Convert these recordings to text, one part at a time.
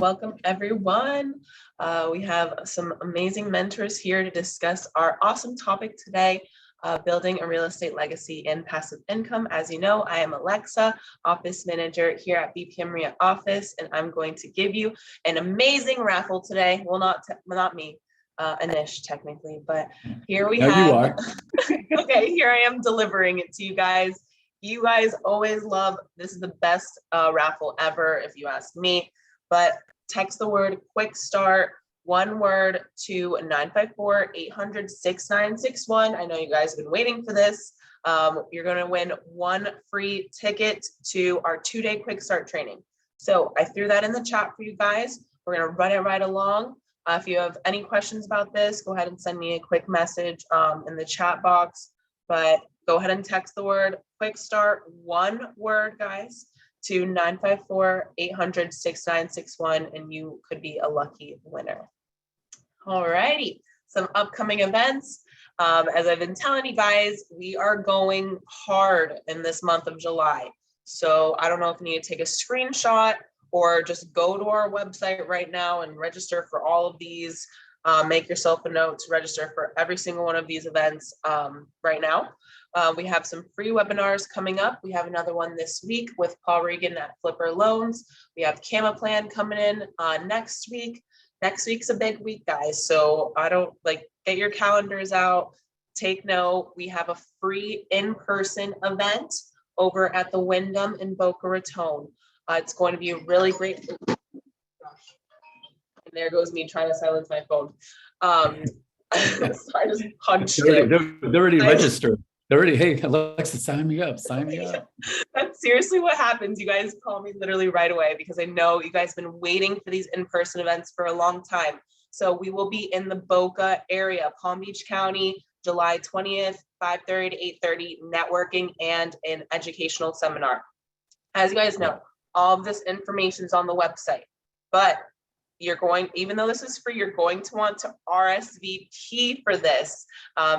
Welcome, everyone. We have some amazing mentors here to discuss our awesome topic today, building a real estate legacy and passive income. As you know, I am Alexa, office manager here at BPM office, and I'm going to give you an amazing raffle today. Well, not me, Anish technically, but here we have. You are. Okay, here I am delivering it to you guys. You guys always love, this is the best raffle ever, if you ask me. But text the word quick start, one word, to 954-800-6961. I know you guys have been waiting for this. You're going to win one free ticket to our 2-day quick start training. So I threw that in the chat for you guys. We're going to run it right along. If you have any questions about this, go ahead and send me a quick message in the chat box. But go ahead and text the word quick start, one word, guys, to 954-800-6961, and you could be a lucky winner. All righty, some upcoming events. As I've been telling you guys, we are going hard in this month of July. So I don't know if you need to take a screenshot or just go to our website right now and register for all of these. Make yourself a note to register for every single one of these events right now. We have some free webinars coming up. We have another one this week with Paul Regan at Flipper Loans. We have Cama Plan coming in next week. Next week's a big week, guys. So get your calendars out, take note. We have a free in-person event over at the Wyndham in Boca Raton. It's going to be a really great. And there goes me trying to silence my phone. Sorry, I just punched it. They're already registered. They're already, hey, Alexa, sign me up. That's seriously what happens. You guys call me literally right away because I know you guys have been waiting for these in-person events for a long time. So we will be in the Boca area, Palm Beach County, July 20th, 5:30 to 8:30, networking and an educational seminar. As you guys know, all of this information is on the website, but even though this is free, you're going to want to RSVP for this.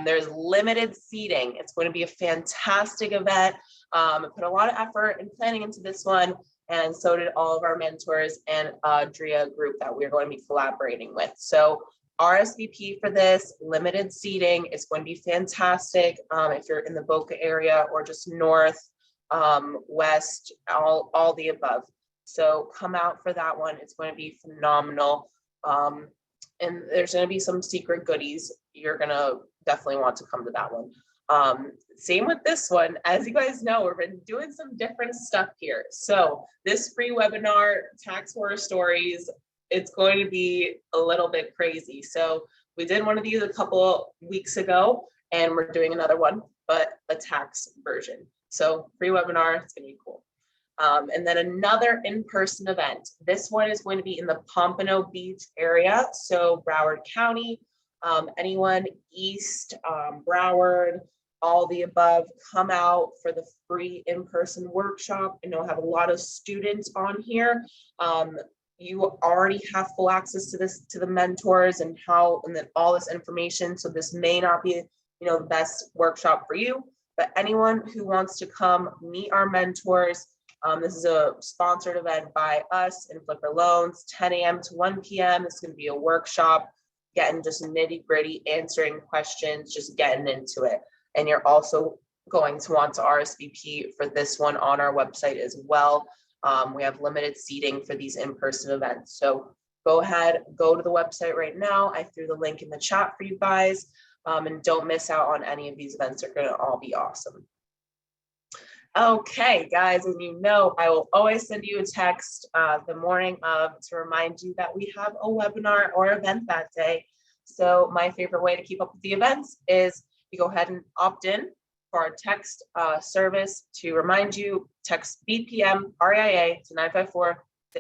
There's limited seating. It's going to be a fantastic event. I put a lot of effort and planning into this one, and so did all of our mentors and DREA group that we're going to be collaborating with. So RSVP for this, limited seating. It's going to be fantastic if you're in the Boca area or just north, west, all the above. So come out for that one. It's going to be phenomenal. And there's going to be some secret goodies. You're going to definitely want to come to that one. Same with this one. As you guys know, we've been doing some different stuff here. So this free webinar, Tax Horror Stories, it's going to be a little bit crazy. So we did one of these a couple weeks ago, and we're doing another one, but a tax version. So free webinar, it's going to be cool. And then another in-person event. This one is going to be in the Pompano Beach area, so Broward County. Anyone east, Broward, all the above, come out for the free in-person workshop. I know I have a lot of students on here. You already have full access to this, to the mentors and then all this information. So this may not be, the best workshop for you, but anyone who wants to come meet our mentors. This is a sponsored event by us in Flipper Loans, 10 a.m. to 1 p.m. It's going to be a workshop, getting just nitty gritty, answering questions, just getting into it. And you're also going to want to RSVP for this one on our website as well. We have limited seating for these in-person events. So go ahead, go to the website right now. I threw the link in the chat for you guys. And don't miss out on any of these events. They're going to all be awesome. Okay, guys, as you know, I will always send you a text the morning of to remind you that we have a webinar or event that day. So my favorite way to keep up with the events is you go ahead and opt in for our text service to remind you, text BPM REIA to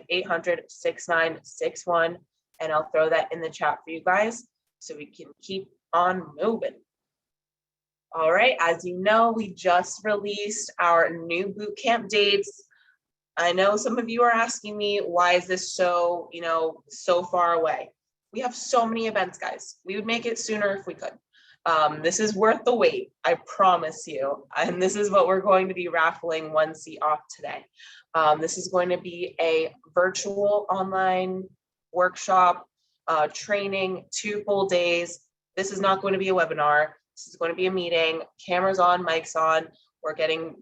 954-800-6961, and I'll throw that in the chat for you guys so we can keep on moving. All right, as you know, we just released our new Bootcamp Dates. I know some of you are asking me, why is this so, so far away? We have so many events, guys. We would make it sooner if we could. This is worth the wait, I promise you. And this is what we're going to be raffling one seat off today. This is going to be a virtual online workshop, training, 2 full days. This is not going to be a webinar. This is going to be a meeting, cameras on, mics on. We're getting,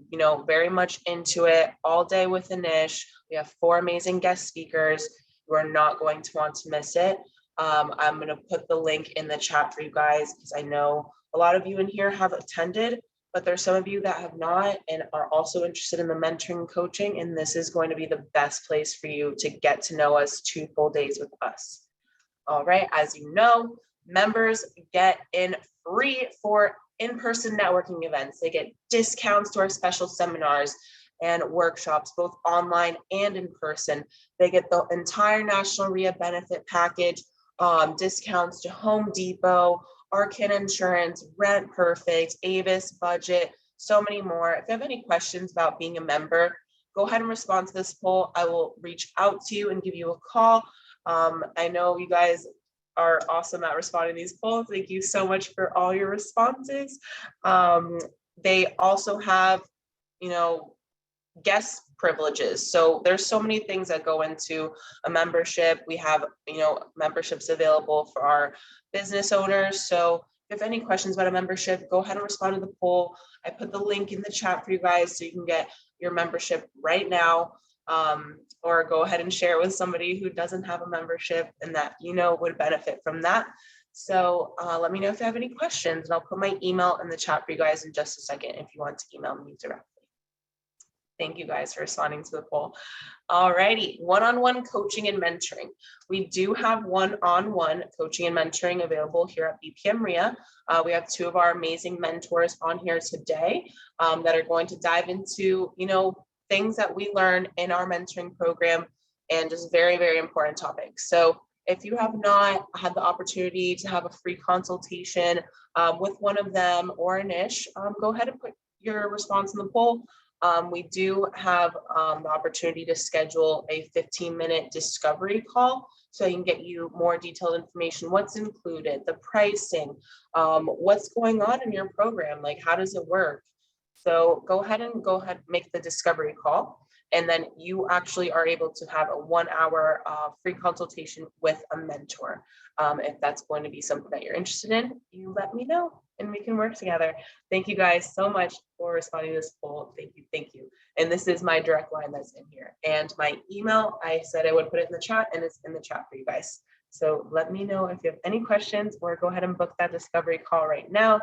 very much into it all day with Anish. We have 4 amazing guest speakers. You are not going to want to miss it. I'm going to put the link in the chat for you guys because I know a lot of you in here have attended, but there's some of you that have not and are also interested in the mentoring and coaching. And this is going to be the best place for you to get to know us 2 full days with us. All right. As you know, members get in free for in-person networking events. They get discounts to our special seminars and workshops, both online and in person. They get the entire National RIA benefit package, discounts to Home Depot, Arkin Insurance, Rent Perfect, Avis, Budget, so many more. If you have any questions about being a member, go ahead and respond to this poll. I will reach out to you and give you a call. I know you guys are awesome at responding to these polls. Thank you so much for all your responses. They also have, guest privileges. So there's so many things that go into a membership. We have, memberships available for our business owners. So if you have any questions about a membership, go ahead and respond to the poll. I put the link in the chat for you guys so you can get your membership right now, or go ahead and share it with somebody who doesn't have a membership and that would benefit from that. So let me know if you have any questions, and I'll put my email in the chat for you guys in just a second if you want to email me directly. Thank you guys for responding to the poll. All righty, one-on-one coaching and mentoring. We do have one-on-one coaching and mentoring available here at BPM RIA. We have 2 of our amazing mentors on here today that are going to dive into, things that we learn in our mentoring program and just very, very important topics. So if you have not had the opportunity to have a free consultation with one of them or Anish, go ahead and put your response in the poll. We do have the opportunity to schedule a 15-minute discovery call so I can get you more detailed information, what's included, the pricing, what's going on in your program, like how does it work? So go ahead, make the discovery call, and then you actually are able to have a 1-hour free consultation with a mentor. If that's going to be something that you're interested in, you let me know and we can work together. Thank you guys so much for responding to this poll. Thank you. And this is my direct line that's in here. And my email, I said I would put it in the chat, and it's in the chat for you guys. So let me know if you have any questions, or go ahead and book that discovery call right now.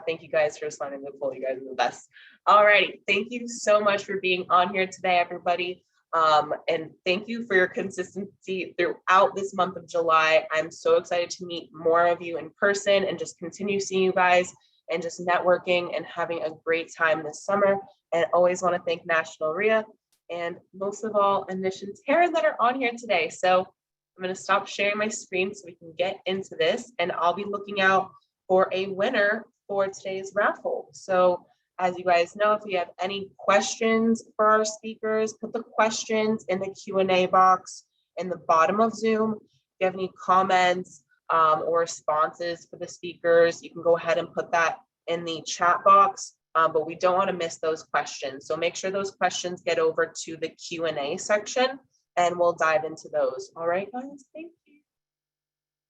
Thank you guys for responding to the poll. You guys are the best. All righty. Thank you so much for being on here today, everybody. And thank you for your consistency throughout this month of July. I'm so excited to meet more of you in person and just continue seeing you guys and just networking and having a great time this summer. And always want to thank National RIA and most of all, Anish and Taryn that are on here today. So I'm going to stop sharing my screen so we can get into this, and I'll be looking out for a winner for today's raffle. So as you guys know, if you have any questions for our speakers, put the questions in the Q&A box in the bottom of Zoom. If you have any comments or responses for the speakers, you can go ahead and put that in the chat box, but we don't want to miss those questions. So make sure those questions get over to the Q&A section and we'll dive into those. All right, guys, thank you.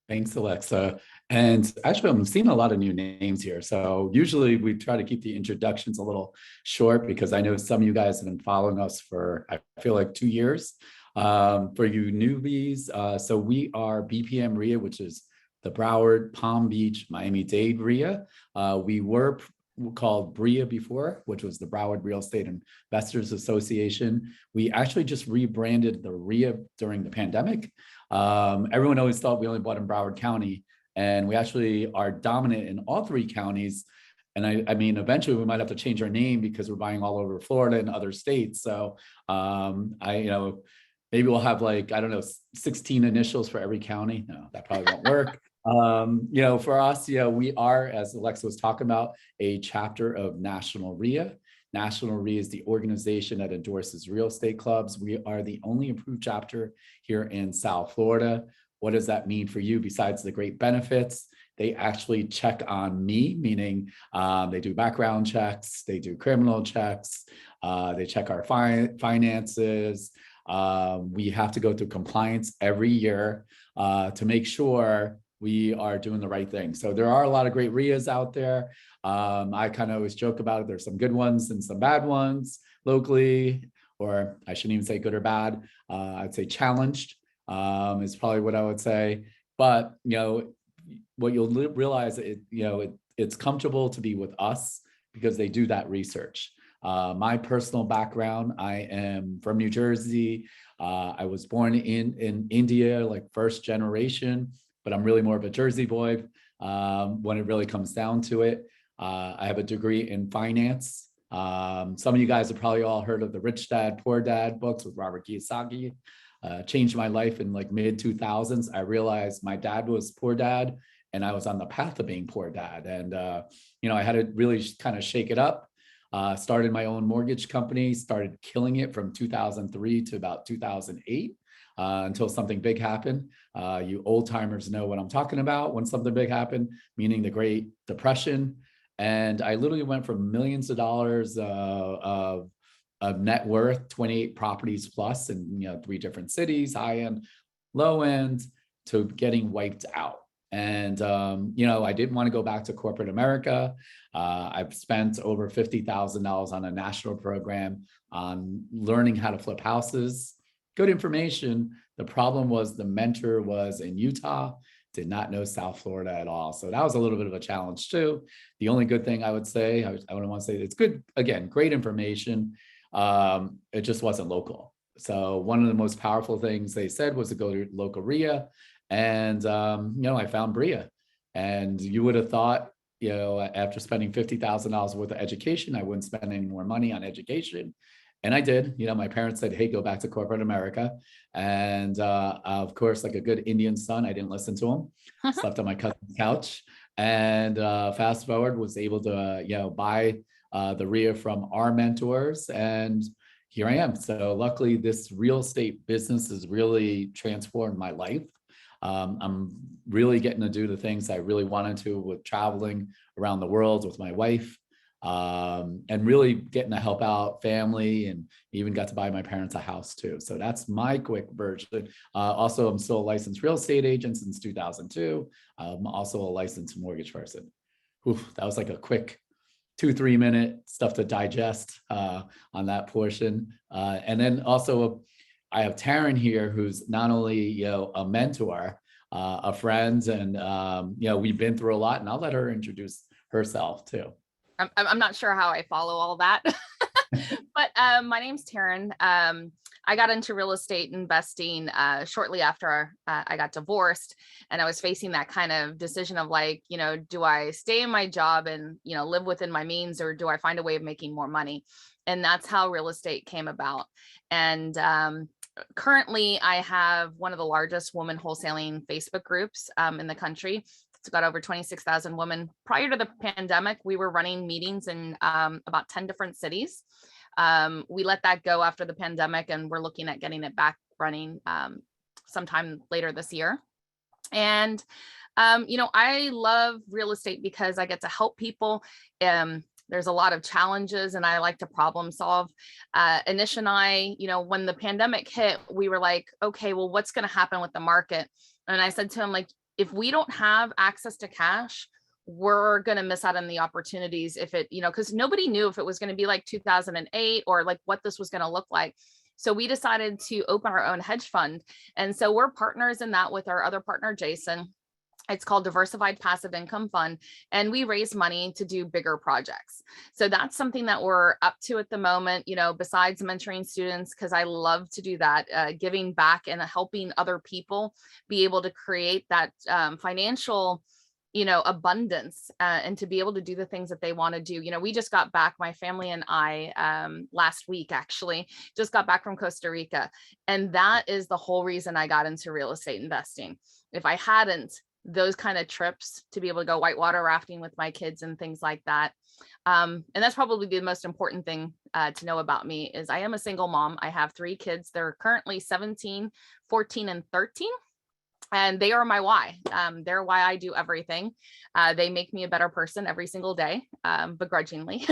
Thanks, Alexa. And actually, I'm seeing a lot of new names here. So usually we try to keep the introductions a little short because I know some of you guys have been following us for, I feel like 2 years. For you newbies, so we are BPM RIA, which is the Broward, Palm Beach, Miami-Dade RIA. We were called BRIA before, which was the Broward Real Estate Investors Association. We actually just rebranded the RIA during the pandemic. Everyone always thought we only bought in Broward County, and we actually are dominant in all 3 counties. And I mean, eventually we might have to change our name because we're buying all over Florida and other states. So maybe we'll have like, I don't know, 16 initials for every county. No, that probably won't work. For us, we are, as Alexa was talking about, a chapter of National RIA. National RIA is the organization that endorses real estate clubs. We are the only approved chapter here in South Florida. what does that mean for you besides the great benefits? They actually check on me, meaning they do background checks, they do criminal checks, they check our finances. We have to go through compliance every year to make sure we are doing the right thing. So there are a lot of great RIAs out there. I kind of always joke about it. There's some good ones and some bad ones locally, or I shouldn't even say good or bad. I'd say challenged is probably what I would say. But, what you'll realize, it's comfortable to be with us because they do that research. My personal background, I am from New Jersey. I was born in India, like first generation, but I'm really more of a Jersey boy when it really comes down to it. I have a degree in finance. Some of you guys have probably all heard of the Rich Dad, Poor Dad books with Robert Kiyosaki. Changed my life in like mid 2000s. I realized my dad was poor dad and I was on the path of being poor dad. And, I had to really kind of shake it up. Started my own mortgage company, started killing it from 2003 to about 2008 until something big happened. You old timers know what I'm talking about when something big happened, meaning the Great Depression. And I literally went from millions of dollars of net worth, 28 properties plus in 3 different cities, high end, low end, to getting wiped out. And I didn't want to go back to corporate America. I've spent over $50,000 on a national program on learning how to flip houses. Good information. The problem was the mentor was in Utah, did not know South Florida at all. So that was a little bit of a challenge too. The only good thing I would say, I don't want to say it's good, again, great information. It just wasn't local. So one of the most powerful things they said was to go to local RIA. And, I found BRIA. And you would have thought, after spending $50,000 worth of education, I wouldn't spend any more money on education. And I did. My parents said, hey, go back to corporate America. And of course, like a good Indian son, I didn't listen to him. Slept on my cousin's couch. And fast forward, was able to, buy the RIA from our mentors. And here I am. So luckily, this real estate business has really transformed my life. I'm really getting to do the things I really wanted to with traveling around the world with my wife, and really getting to help out family, and even got to buy my parents a house too. So that's my quick version. Also, I'm still a licensed real estate agent since 2002. I'm also a licensed mortgage person. That was like a quick 2-3 minute stuff to digest on that portion. And then also I have Taryn here, who's not only a mentor, a friend, and we've been through a lot. And I'll let her introduce herself too. I'm not sure how I follow all that, but my name's Taryn. I got into real estate investing shortly after I got divorced, and I was facing that kind of decision of like, do I stay in my job and live within my means, or do I find a way of making more money? And that's how real estate came about. And currently, I have one of the largest woman wholesaling Facebook groups in the country. It's got over 26,000 women. Prior to the pandemic, we were running meetings in about 10 different cities. We let that go after the pandemic, and we're looking at getting it back running sometime later this year. And, I love real estate because I get to help people. There's a lot of challenges, and I like to problem solve. Anish and I, when the pandemic hit, we were like, okay, well, what's going to happen with the market? And I said to him, like, if we don't have access to cash, we're going to miss out on the opportunities if it, because nobody knew if it was going to be like 2008 or like what this was going to look like. So we decided to open our own hedge fund. And so we're partners in that with our other partner, Jason. It's called Diversified Passive Income Fund, and we raise money to do bigger projects. So that's something that we're up to at the moment, besides mentoring students, because I love to do that, giving back and helping other people be able to create that financial, abundance, and to be able to do the things that they want to do. We just got back, my family and I, last week, actually, just got back from Costa Rica. And that is the whole reason I got into real estate investing. If I hadn't, those kind of trips to be able to go whitewater rafting with my kids and things like that. And that's probably the most important thing to know about me is I am a single mom. I have 3 kids. They're currently 17, 14, and 13. And they are my why. They're why I do everything. They make me a better person every single day, begrudgingly.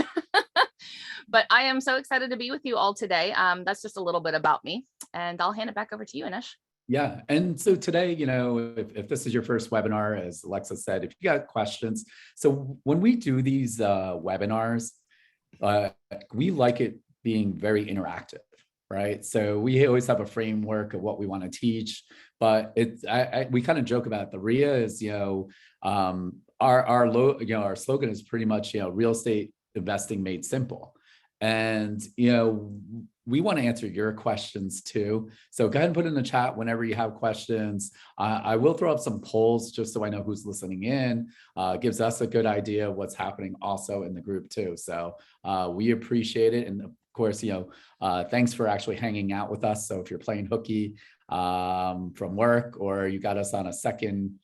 But I am so excited to be with you all today. That's just a little bit about me, and I'll hand it back over to you, Anish. Yeah. And so today, if this is your first webinar, as Alexa said, if you got questions, so when we do these webinars, we like it being very interactive, right? So we always have a framework of what we want to teach, but we kind of joke about it. The RIA is, our slogan is pretty much, real estate investing made simple. And, we want to answer your questions too. So go ahead and put in the chat whenever you have questions. I will throw up some polls just so I know who's listening in. Gives us a good idea of what's happening also in the group too. So we appreciate it. And of course, thanks for actually hanging out with us. So if you're playing hooky from work, or you got us on a second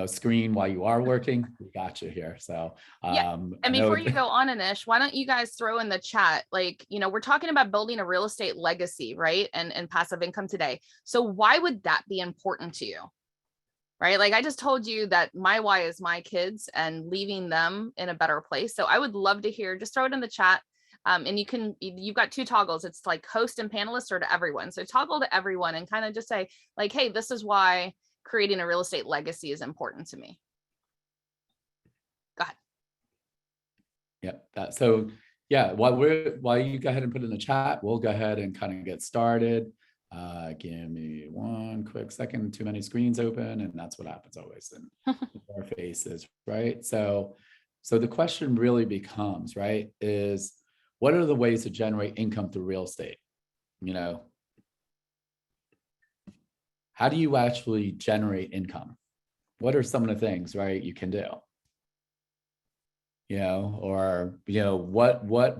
screen while you are working, we got you here. So yeah. And before you go on, Anish, why don't you guys throw in the chat, we're talking about building a real estate legacy, right? And passive income today. So why would that be important to you? Right? Like I just told you that my why is my kids and leaving them in a better place. So I would love to hear, just throw it in the chat. And you've got two toggles. It's like host and panelist, or to everyone. So toggle to everyone and kind of just say like, hey, this is why creating a real estate legacy is important to me. Go ahead. Yeah. So yeah, while you go ahead and put it in the chat, we'll go ahead and kind of get started. Give me one quick second. Too many screens open, and that's what happens always in our faces, right? So the question really becomes, right, is what are the ways to generate income through real estate? How do you actually generate income? What are some of the things, right, you can do? What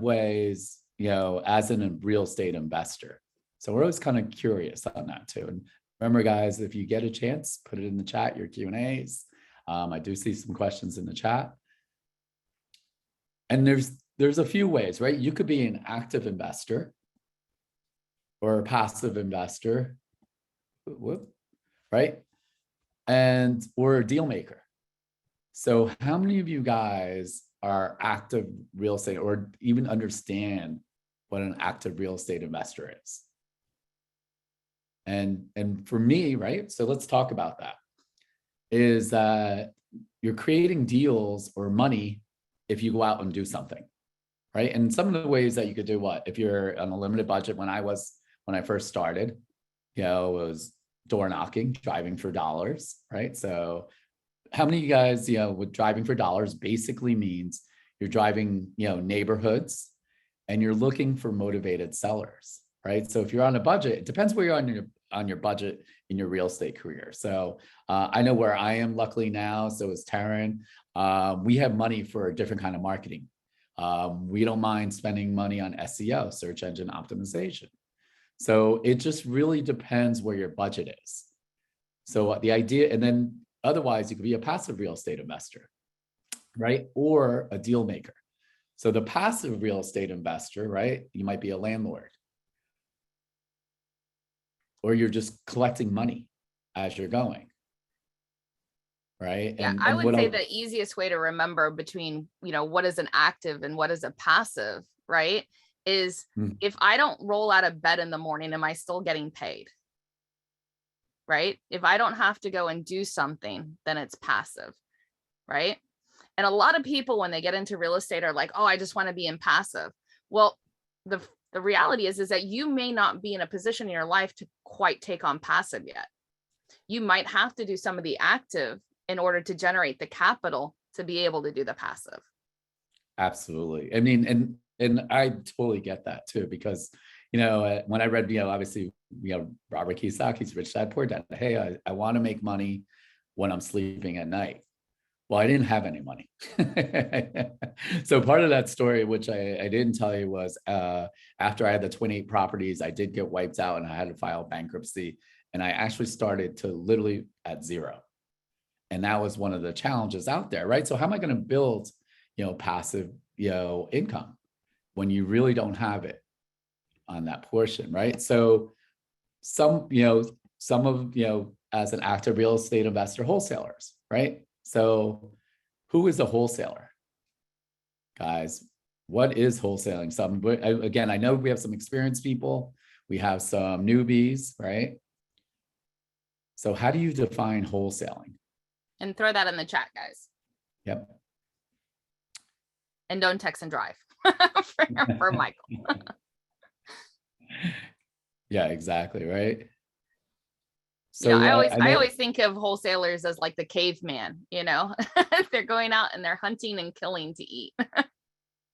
ways, as a real estate investor. So we're always kind of curious on that too. And remember, guys, if you get a chance, put it in the chat, your Q&As. I do see some questions in the chat. And there's a few ways, right? You could be an active investor or a passive investor, right? Or a deal maker. So how many of you guys are active real estate, or even understand what an active real estate investor is? And for me, right? So let's talk about that. Is that you're creating deals or money if you go out and do something, right? And some of the ways that you could do what, if you're on a limited budget, when I first started, it was door knocking, driving for dollars, right? So how many of you guys, with driving for dollars basically means you're driving, neighborhoods, and you're looking for motivated sellers, right? So if you're on a budget, it depends where you're on your budget in your real estate career. So I know where I am luckily now, so is Taryn. We have money for a different kind of marketing. We don't mind spending money on SEO, search engine optimization. So it just really depends where your budget is. So the idea, and then otherwise you could be a passive real estate investor, right? Or a deal maker. So the passive real estate investor, right? You might be a landlord, or you're just collecting money as you're going, right? Yeah, And I would say the easiest way to remember between, what is an active and what is a passive, right? Is if I don't roll out of bed in the morning, am I still getting paid? Right? If I don't have to go and do something, then it's passive, right? And a lot of people, when they get into real estate, are like, oh, I just want to be in passive. Well, the reality is that you may not be in a position in your life to quite take on passive yet. You might have to do some of the active in order to generate the capital to be able to do the passive. Absolutely. I mean, and I totally get that too, because, when I read, obviously, Robert Kiyosaki's Rich Dad Poor Dad, hey, I want to make money when I'm sleeping at night. Well, I didn't have any money. So part of that story, which I didn't tell you, was after I had the 28 properties, I did get wiped out and I had to file bankruptcy. And I actually started to literally at zero. And that was one of the challenges out there, right? So how am I going to build, passive, income when you really don't have it on that portion, right? So some of as an active real estate investor wholesalers, right? So who is a wholesaler? Guys, what is wholesaling? Again, I know we have some experienced people, we have some newbies, right? So how do you define wholesaling? And throw that in the chat, guys. Yep. And don't text and drive for Michael. Yeah, exactly, right? You know, So I always think of wholesalers as like the caveman, you know, they're going out and they're hunting and killing to eat.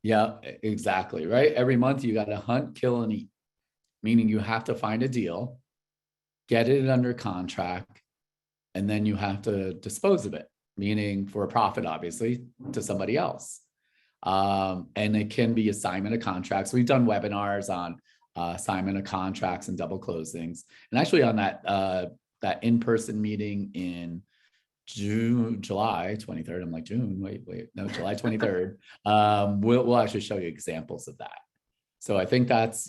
yeah, exactly, right? Every month you got to hunt, kill, and eat, meaning you have to find a deal, get it under contract, and then you have to dispose of it, meaning for a profit, obviously, to somebody else. And it can be assignment of contracts. We've done webinars on assignment of contracts and double closings. And actually on that in-person meeting in July 23rd, I'm like, June, wait, no, July 23rd, we'll actually show you examples of that. So I think that's,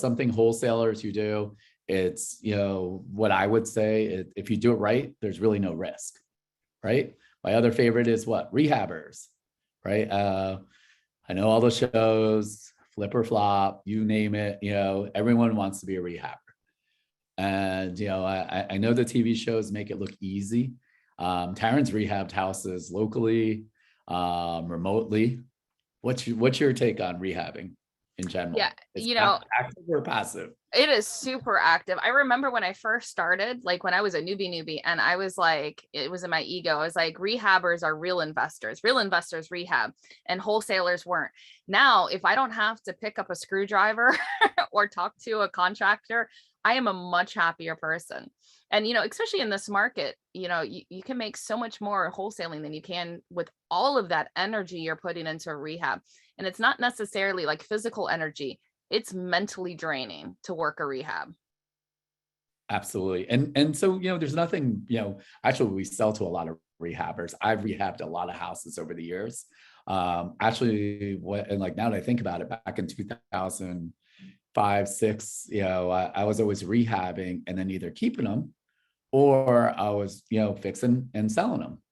something wholesalers who do. It's, what I would say, if you do it right, there's really no risk, right? My other favorite is what? Rehabbers, right? I know all the shows, Flip or Flop, you name it, everyone wants to be a rehabber. And, I know the TV shows make it look easy. Taryn's rehabbed houses locally, remotely. What's your take on rehabbing in general? Yeah, It's active or passive? It is super active. I remember when I first started, like when I was a newbie, and I was like, it was in my ego. I was like, rehabbers are real investors rehab, and wholesalers weren't. Now, if I don't have to pick up a screwdriver or talk to a contractor, I am a much happier person. And, especially in this market, you can make so much more wholesaling than you can with all of that energy you're putting into a rehab. And it's not necessarily like physical energy. It's mentally draining to work a rehab. Absolutely. And so, there's nothing, actually we sell to a lot of rehabbers. I've rehabbed a lot of houses over the years. Actually, and like now that I think about it, back in 2005, 6, I was always rehabbing and then either keeping them or I was, fixing and selling them.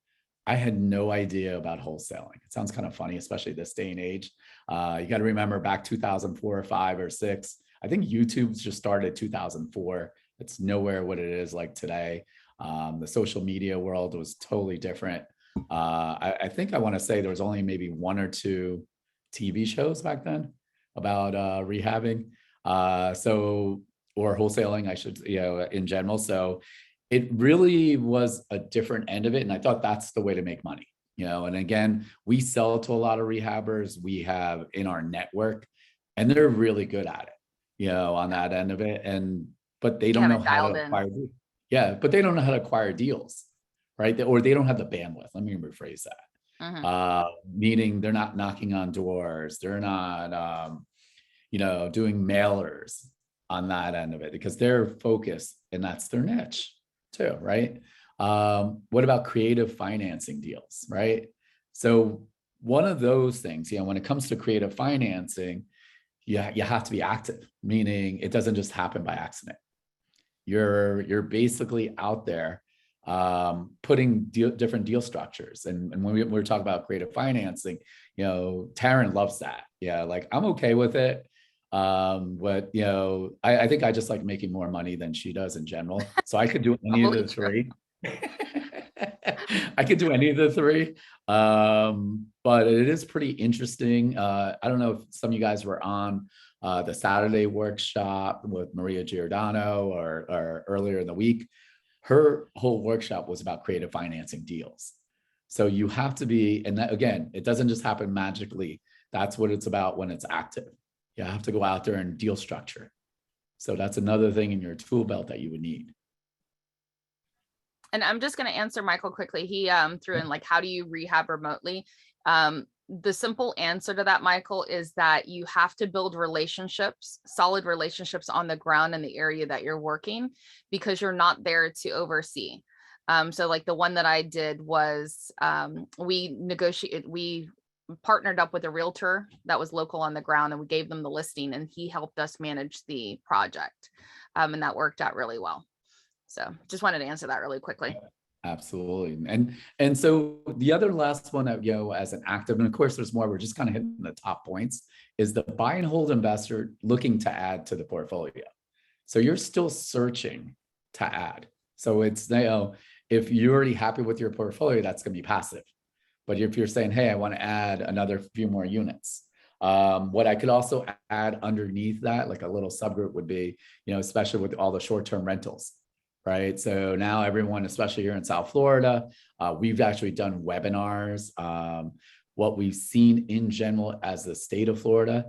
I had no idea about wholesaling. It sounds kind of funny, especially this day and age. You got to remember back 2004 or 5 or 6, I think YouTube's just started 2004. It's nowhere what it is like today. The social media world was totally different. I think I want to say there was only maybe 1 or 2 TV shows back then about rehabbing. Or wholesaling, I should, in general. So it really was a different end of it. And I thought that's the way to make money, and again, we sell to a lot of rehabbers we have in our network, and they're really good at it, on that end of it. But they don't know how to acquire. Yeah, but they don't know how to acquire deals, right? Or they don't have the bandwidth. Let me rephrase that. Meaning they're not knocking on doors. They're not, doing mailers on that end of it because they're focused and that's their niche too, right? What about creative financing deals, right? So one of those things, when it comes to creative financing, you have to be active, meaning it doesn't just happen by accident. You're basically out there putting different deal structures. And when we're talking about creative financing, Taryn loves that. Yeah, like I'm okay with it. But I think I just like making more money than she does in general. So I could do any of the 3. I could do any of the 3. But it is pretty interesting. I don't know if some of you guys were on the Saturday workshop with Maria Giordano or earlier in the week. Her whole workshop was about creative financing deals. So you have to be, and that, again, it doesn't just happen magically. That's what it's about when it's active. You have to go out there and deal structure. So that's another thing in your tool belt that you would need. And I'm just going to answer Michael quickly. He threw in like, how do you rehab remotely? The simple answer to that, Michael, is that you have to build relationships, solid relationships on the ground in the area that you're working, because you're not there to oversee. So like the one that I did was we partnered up with a realtor that was local on the ground, and we gave them the listing and he helped us manage the project. And that worked out really well. So just wanted to answer that really quickly. Absolutely. And so the other last one that, as an active, and of course there's more, we're just kind of hitting the top points, is the buy and hold investor looking to add to the portfolio. So you're still searching to add. So it's, if you're already happy with your portfolio, that's going to be passive. But if you're saying, hey, I want to add another few more units, what I could also add underneath that, like a little subgroup would be, especially with all the short-term rentals, right? So now everyone, especially here in South Florida, we've actually done webinars. What we've seen in general as the state of Florida,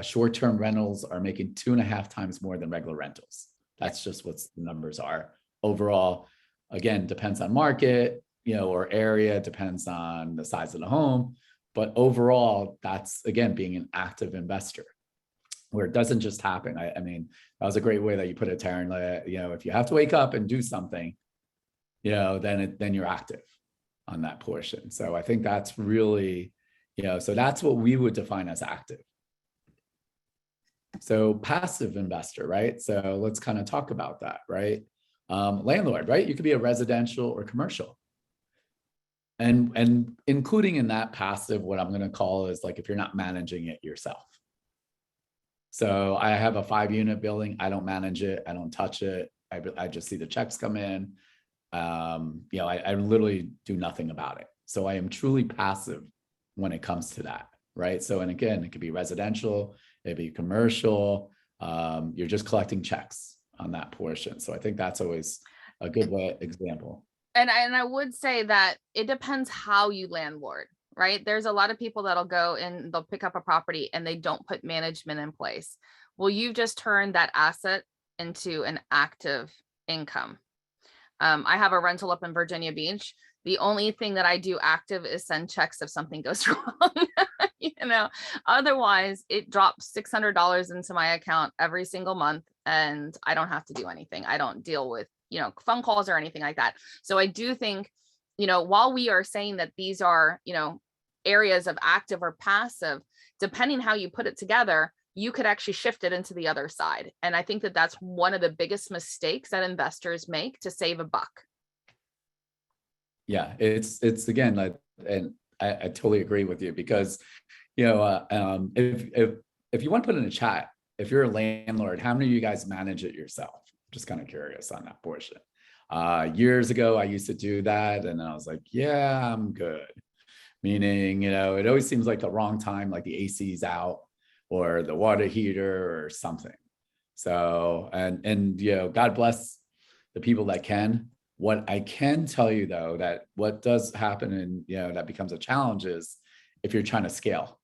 short-term rentals are making 2.5 times more than regular rentals. That's just what the numbers are. Overall, again, depends on market, or area, depends on the size of the home. But overall, that's, again, being an active investor, where it doesn't just happen. I mean, that was a great way that you put it, Taryn. If you have to wake up and do something, then you're active on that portion. So I think that's really, so that's what we would define as active. So passive investor, right? So let's kind of talk about that, right? Landlord, right? You could be a residential or commercial. And including in that passive, what I'm going to call is like, if you're not managing it yourself. So I have a 5-unit building. I don't manage it. I don't touch it. I just see the checks come in. I literally do nothing about it. So I am truly passive when it comes to that, right? So, and again, it could be residential, it'd be commercial. You're just collecting checks on that portion. So I think that's always a good example. And I would say that it depends how you landlord, right? There's a lot of people that'll go and they'll pick up a property and they don't put management in place. Well, you've just turned that asset into an active income. I have a rental up in Virginia Beach. The only thing that I do active is send checks if something goes wrong. Otherwise it drops $600 into my account every single month and I don't have to do anything. I don't deal with, phone calls or anything like that. So I do think, while we are saying that these are, areas of active or passive, depending how you put it together, you could actually shift it into the other side. And I think that that's one of the biggest mistakes that investors make to save a buck. Yeah, it's again, like, and I totally agree with you, because, if you want to put in a chat, if you're a landlord, how many of you guys manage it yourself? Just kind of curious on that portion. Years ago, I used to do that, and I was like, yeah, I'm good. Meaning, it always seems like the wrong time, like the AC's out or the water heater or something. So, and God bless the people that can. What I can tell you, though, that what does happen, and that becomes a challenge, is if you're trying to scale.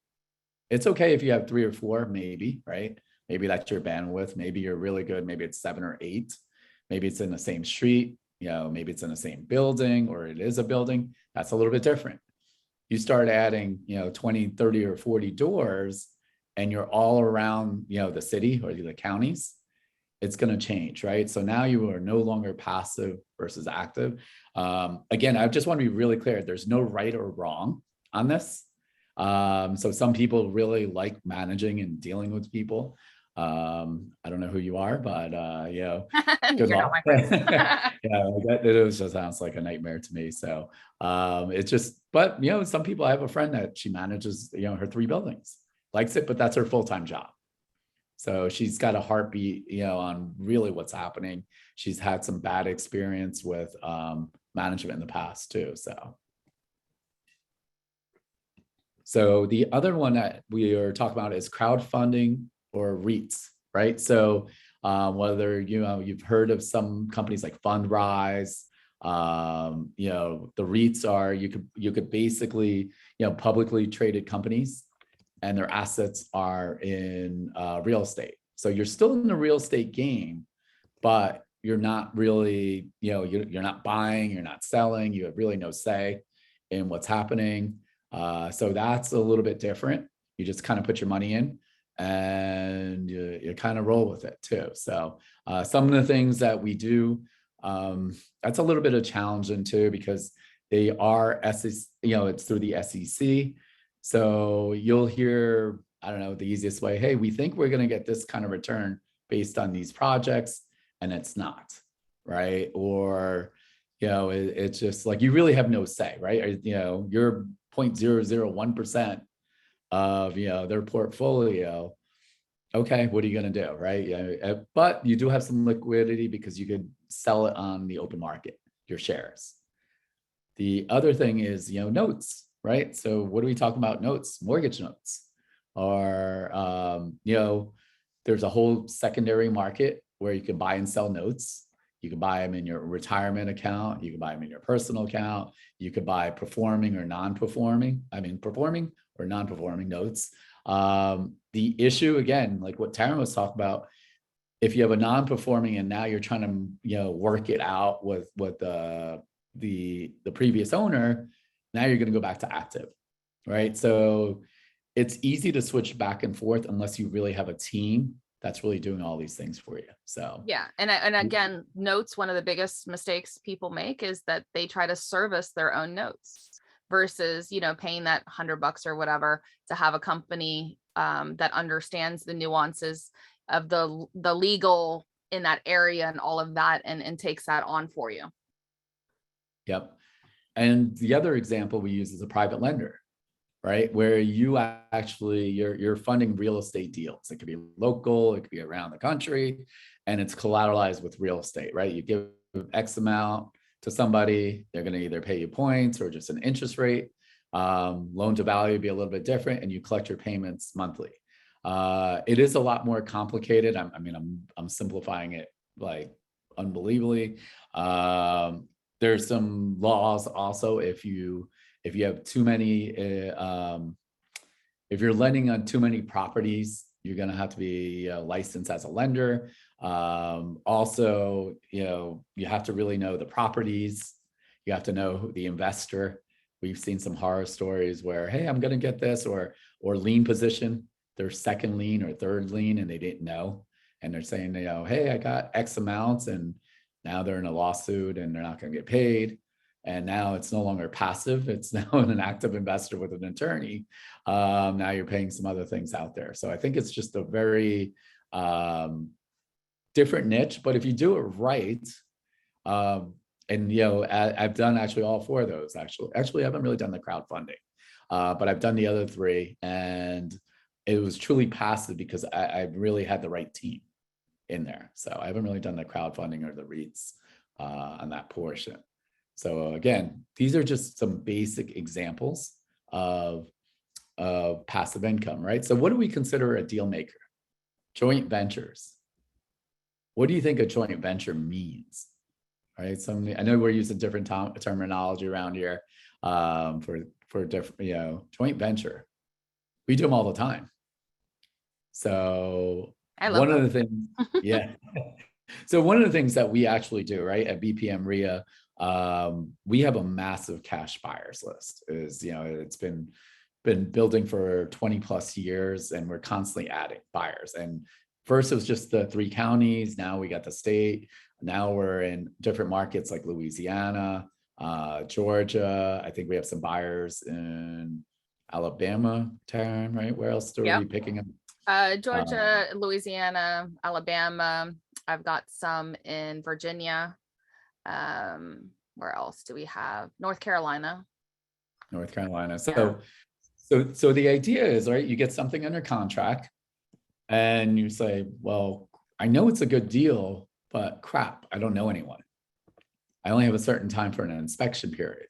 It's okay if you have 3 or 4, maybe, right? Maybe that's your bandwidth. Maybe you're really good. Maybe it's 7 or 8. Maybe it's in the same street. Maybe it's in the same building, or it is a building. That's a little bit different. You start adding, 20, 30, or 40 doors, and you're all around, the city or the counties, it's going to change, right? So now you are no longer passive versus active. Again, I just want to be really clear. There's no right or wrong on this. So some people really like managing and dealing with people. I don't know who you are, but good luck. It just sounds like a nightmare to me. So it's just, but some people, I have a friend that she manages, her 3 buildings, likes it, but that's her full-time job. So she's got a heartbeat, on really what's happening. She's had some bad experience with management in the past too. So the other one that we are talking about is crowdfunding or REITs, right? So whether you've heard of some companies like Fundrise, the REITs are, you could basically, publicly traded companies, and their assets are in real estate. So you're still in the real estate game, but you're not really, you're not buying, you're not selling, you have really no say in what's happening. So that's a little bit different. You just kind of put your money in and you kind of roll with it too. So some of the things that we do, that's a little bit of challenging too, because they are SEC, it's through the SEC. So you'll hear, I don't know, the easiest way, hey, we think we're going to get this kind of return based on these projects, and it's not. right? Or, it's just like, you really have no say, right? Or, you're 0.001% of, their portfolio. Okay, what are you going to do, right? Yeah, but you do have some liquidity because you could sell it on the open market, your shares. The other thing is, notes, right? So what are we talking about? Notes, mortgage notes, or, there's a whole secondary market where you can buy and sell notes. You can buy them in your retirement account. You can buy them in your personal account. You could buy performing or non-performing, performing or non-performing notes. The issue, again, like what Taryn was talking about, if you have a non-performing and now you're trying to, work it out with the previous owner, now you're going to go back to active, right? So it's easy to switch back and forth unless you really have a team that's really doing all these things for you. So yeah, and again, notes, one of the biggest mistakes people make is that they try to service their own notes versus, paying that $100 or whatever to have a company that understands the nuances of the legal in that area and all of that, and takes that on for you. Yep. And the other example we use is a private lender, right? Where you actually, you're funding real estate deals. It could be local, it could be around the country, and it's collateralized with real estate, right? You give X amount to somebody, they're going to either pay you points or just an interest rate. Loan to value be a little bit different, and you collect your payments monthly. It is a lot more complicated. I'm simplifying it like unbelievably. There's some laws also if you have too many, if you're lending on too many properties, you're going to have to be licensed as a lender. Also, you have to really know the properties. You have to know the investor. We've seen some horror stories where, hey, I'm going to get this, or lien position, their second lien or third lien, and they didn't know. And they're saying, hey, I got X amounts, and now they're in a lawsuit and they're not going to get paid. And now it's no longer passive. It's now an active investor with an attorney. Now you're paying some other things out there. So I think it's just a very different niche, but if you do it right, and I've done actually all four of those. Actually, I haven't really done the crowdfunding, but I've done the other three, and it was truly passive because I really had the right team in there. So I haven't really done the crowdfunding or the REITs on that portion. So again, these are just some basic examples of passive income, right? So what do we consider a deal maker? Joint ventures. What do you think a joint venture means? Right. So I know we're using different terminology around here for different, joint venture. We do them all the time. So one of the things, yeah. So one of the things that we actually do, right, at BPM RIA, we have a massive cash buyers list. It's been building for 20 plus years, and we're constantly adding buyers. And first it was just the 3 counties. Now we got the state. Now we're in different markets like Louisiana, Georgia. I think we have some buyers in Alabama, Taryn, right? Where else are we picking up? Georgia, Louisiana, Alabama. I've got some in Virginia. Where else do we have? North Carolina. So the idea is, right, you get something under contract and you say, well, I know it's a good deal, but crap, I don't know anyone. I only have a certain time for an inspection period.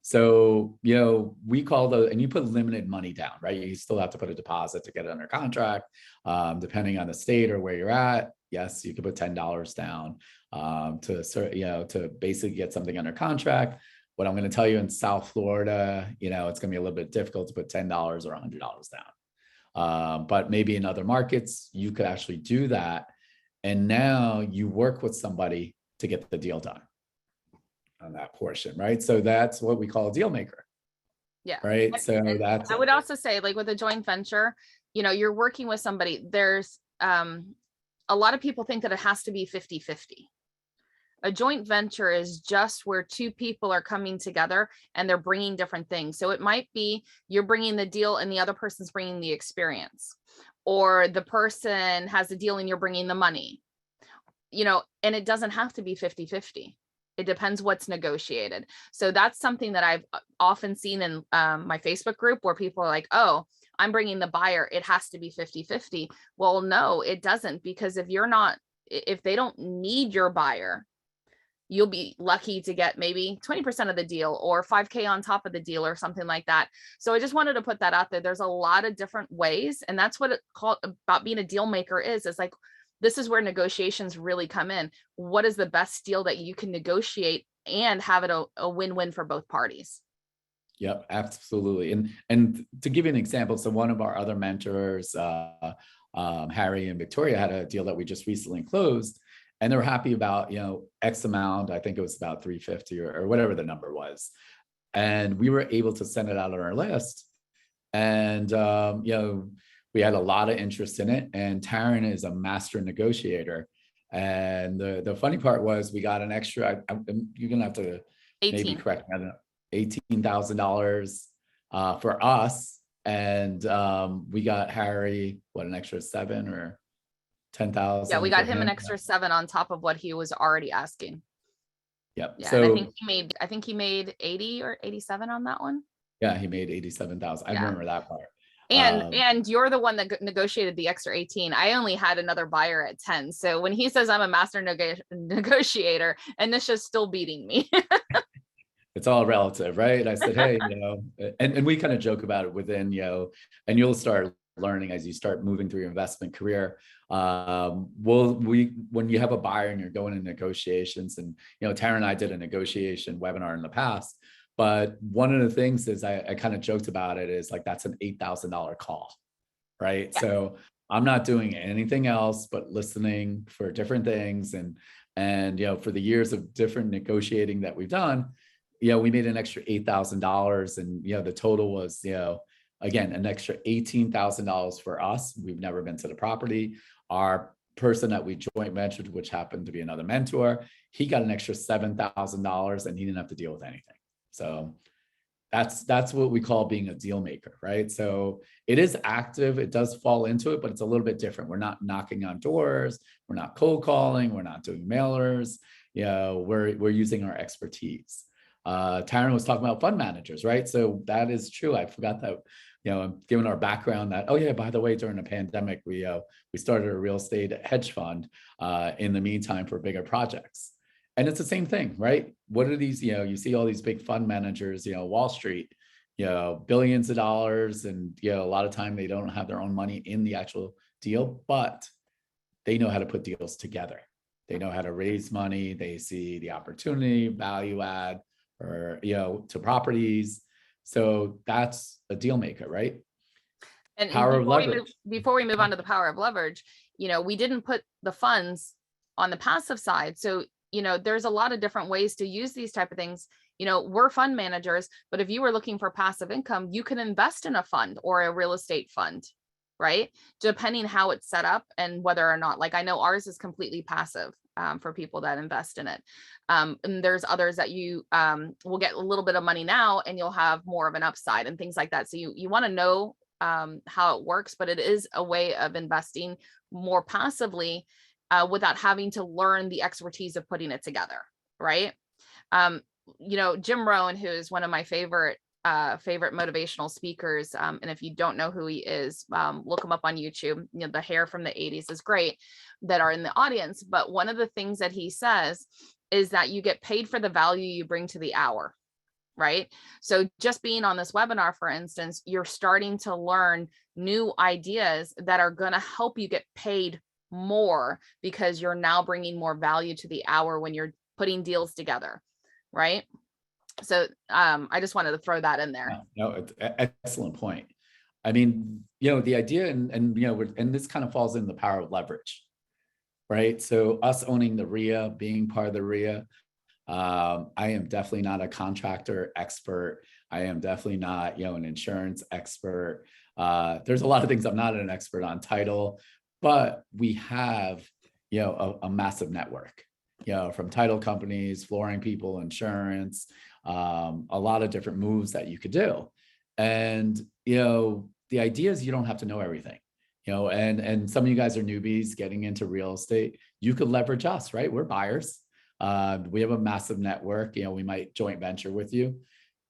So, we call and you put limited money down, right? You still have to put a deposit to get it under contract, depending on the state or where you're at. Yes, you could put $10 down to basically get something under contract. What I'm going to tell you in South Florida, it's going to be a little bit difficult to put $10 or $100 down. But maybe in other markets, you could actually do that. And now you work with somebody to get the deal done on that portion, right? So that's what we call a deal maker. Yeah. Right. So that's, I would also say, like with a joint venture, you're working with somebody. There's a lot of people think that it has to be 50-50. A joint venture is just where 2 people are coming together and they're bringing different things. So it might be you're bringing the deal and the other person's bringing the experience, or the person has the deal and you're bringing the money. and it doesn't have to be 50-50. It depends what's negotiated. So that's something that I've often seen in my Facebook group where people are like, oh, I'm bringing the buyer, it has to be 50-50. Well, no, it doesn't, because if they don't need your buyer, you'll be lucky to get maybe 20% of the deal or 5K on top of the deal or something like that. So I just wanted to put that out there. There's a lot of different ways. And that's what it called about being a deal maker is like, this is where negotiations really come in. What is the best deal that you can negotiate and have it a win-win for both parties? Yep, absolutely. And to give you an example, so one of our other mentors, Harry and Victoria, had a deal that we just recently closed, and they were happy about, X amount. I think it was about 350 or whatever the number was. And we were able to send it out on our list. And, we had a lot of interest in it. And Taryn is a master negotiator. And the funny part was we got an extra, you're going to have to 18. maybe correct me, I don't know, $18,000 for us. And we got Harry, an extra 7 or 10,000. Yeah, we got him an extra 7 on top of what he was already asking. Yep. Yeah, so and I think he made 80 or 87 on that one. Yeah, he made 87,000. I remember that part. And you're the one that negotiated the extra 18. I only had another buyer at 10. So when he says I'm a master negotiator, and this is still beating me. It's all relative, right? I said, hey, and we kind of joke about it within, and you'll start learning as you start moving through your investment career. When you have a buyer and you're going in negotiations, and Tara and I did a negotiation webinar in the past, but one of the things is I kind of joked about it is like, that's an $8,000 call, right? Yeah. So I'm not doing anything else but listening for different things, and for the years of different negotiating that we've done, we made an extra $8,000, and the total was again an extra $18,000 for us. We've never been to the property. Our person that we joint ventured, which happened to be another mentor, he got an extra $7,000, and he didn't have to deal with anything. So that's what we call being a deal maker, right? So it is active, it does fall into it, but it's a little bit different. We're not knocking on doors, we're not cold calling, we're not doing mailers. We're using our expertise. Taryn was talking about fund managers, right? So that is true. I forgot that, given our background, that, oh yeah, by the way, during the pandemic, we started a real estate hedge fund in the meantime for bigger projects. And it's the same thing, right? What are these, you see all these big fund managers, Wall Street, billions of dollars, and a lot of time they don't have their own money in the actual deal, but they know how to put deals together. They know how to raise money. They see the opportunity, value add, or to properties. So that's a deal maker, right? And power of leverage. Before we move on to the power of leverage, we didn't put the funds on the passive side. So there's a lot of different ways to use these type of things. We're fund managers, but if you were looking for passive income, you can invest in a fund or a real estate fund, right? Depending how it's set up and whether or not, like I know ours is completely passive for people that invest in it. And there's others that you will get a little bit of money now and you'll have more of an upside and things like that. So you want to know how it works, but it is a way of investing more passively without having to learn the expertise of putting it together, right? Jim Rohn, who is one of my favorite motivational speakers, and if you don't know who he is, look him up on YouTube. The hair from the 80s is great that are in the audience. But one of the things that he says is that you get paid for the value you bring to the hour, right? So just being on this webinar, for instance, you're starting to learn new ideas that are going to help you get paid more because you're now bringing more value to the hour when you're putting deals together, right? So I just wanted to throw that in there. No, excellent point. I mean, the idea and this kind of falls in the power of leverage, right? So us owning the RIA, being part of the RIA, I am definitely not a contractor expert. I am definitely not, an insurance expert. There's a lot of things I'm not an expert on, title, but we have, a massive network, from title companies, flooring people, insurance, a lot of different moves that you could do. And, the idea is you don't have to know everything, and some of you guys are newbies getting into real estate. you could leverage us, right? We're buyers. We have a massive network. We might joint venture with you.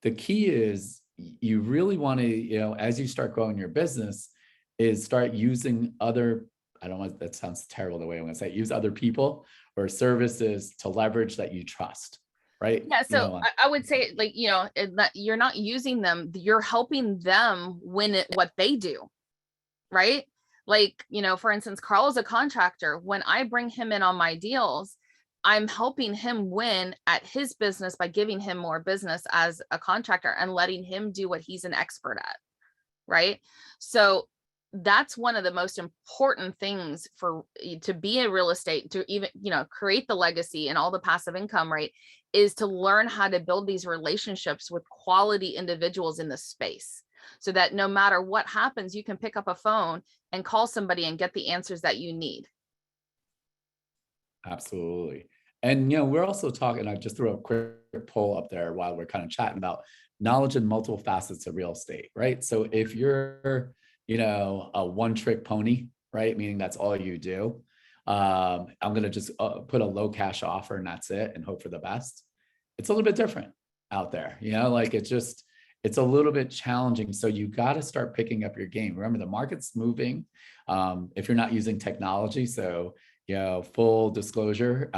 The key is you really want to, as you start growing your business, is start using other, I don't want, that sounds terrible the way I'm going to say it, use other people or services to leverage that you trust, right? Yeah. So I would say, like, you're not using them, you're helping them win it, what they do. Right. Like, for instance, Carl is a contractor. When I bring him in on my deals, I'm helping him win at his business by giving him more business as a contractor and letting him do what he's an expert at. Right. So that's one of the most important things to be in real estate, to even, create the legacy and all the passive income, right, is to learn how to build these relationships with quality individuals in the space, so that no matter what happens, you can pick up a phone and call somebody and get the answers that you need. Absolutely. And, we're also talking, I just threw a quick poll up there while we're kind of chatting about knowledge in multiple facets of real estate, right? So if you're, a one-trick pony, right, meaning that's all you do, I'm going to just put a low cash offer and that's it and hope for the best. It's a little bit different out there, like it's a little bit challenging. So you got to start picking up your game. Remember, the market's moving. If you're not using technology, so full disclosure,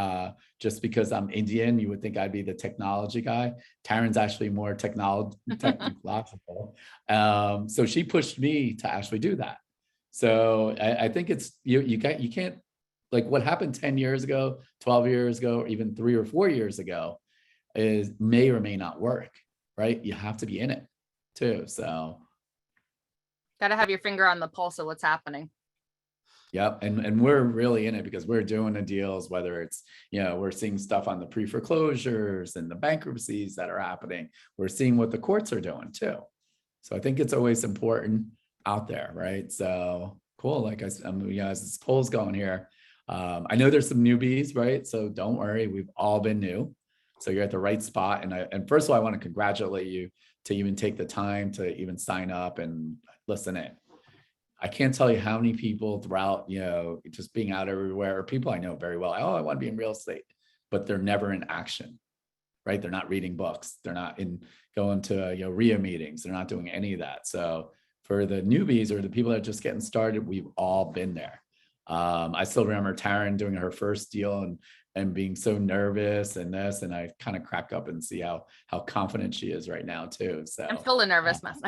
just because I'm Indian, you would think I'd be the technology guy. Taryn's actually more technological. So she pushed me to actually do that. So I think it's, you can't, like what happened 10 years ago, 12 years ago, or even 3 or 4 years ago may or may not work, right? You have to be in it too. So got to have your finger on the pulse of what's happening. Yep. And we're really in it because we're doing the deals, whether it's, we're seeing stuff on the pre-foreclosures and the bankruptcies that are happening. We're seeing what the courts are doing too. So I think it's always important out there, right? So cool. Like as this poll's going here, I know there's some newbies, right? So don't worry. We've all been new. So you're at the right spot. And first of all, I want to congratulate you to even take the time to even sign up and listen in. I can't tell you how many people throughout, just being out everywhere, or people I know very well, oh, I want to be in real estate, but they're never in action, right? They're not reading books. They're not going to, RIA meetings. They're not doing any of that. So for the newbies or the people that are just getting started, we've all been there. I still remember Taryn doing her first deal and being so nervous and I kind of crack up and see how confident she is right now too. So I'm still a nervous mess.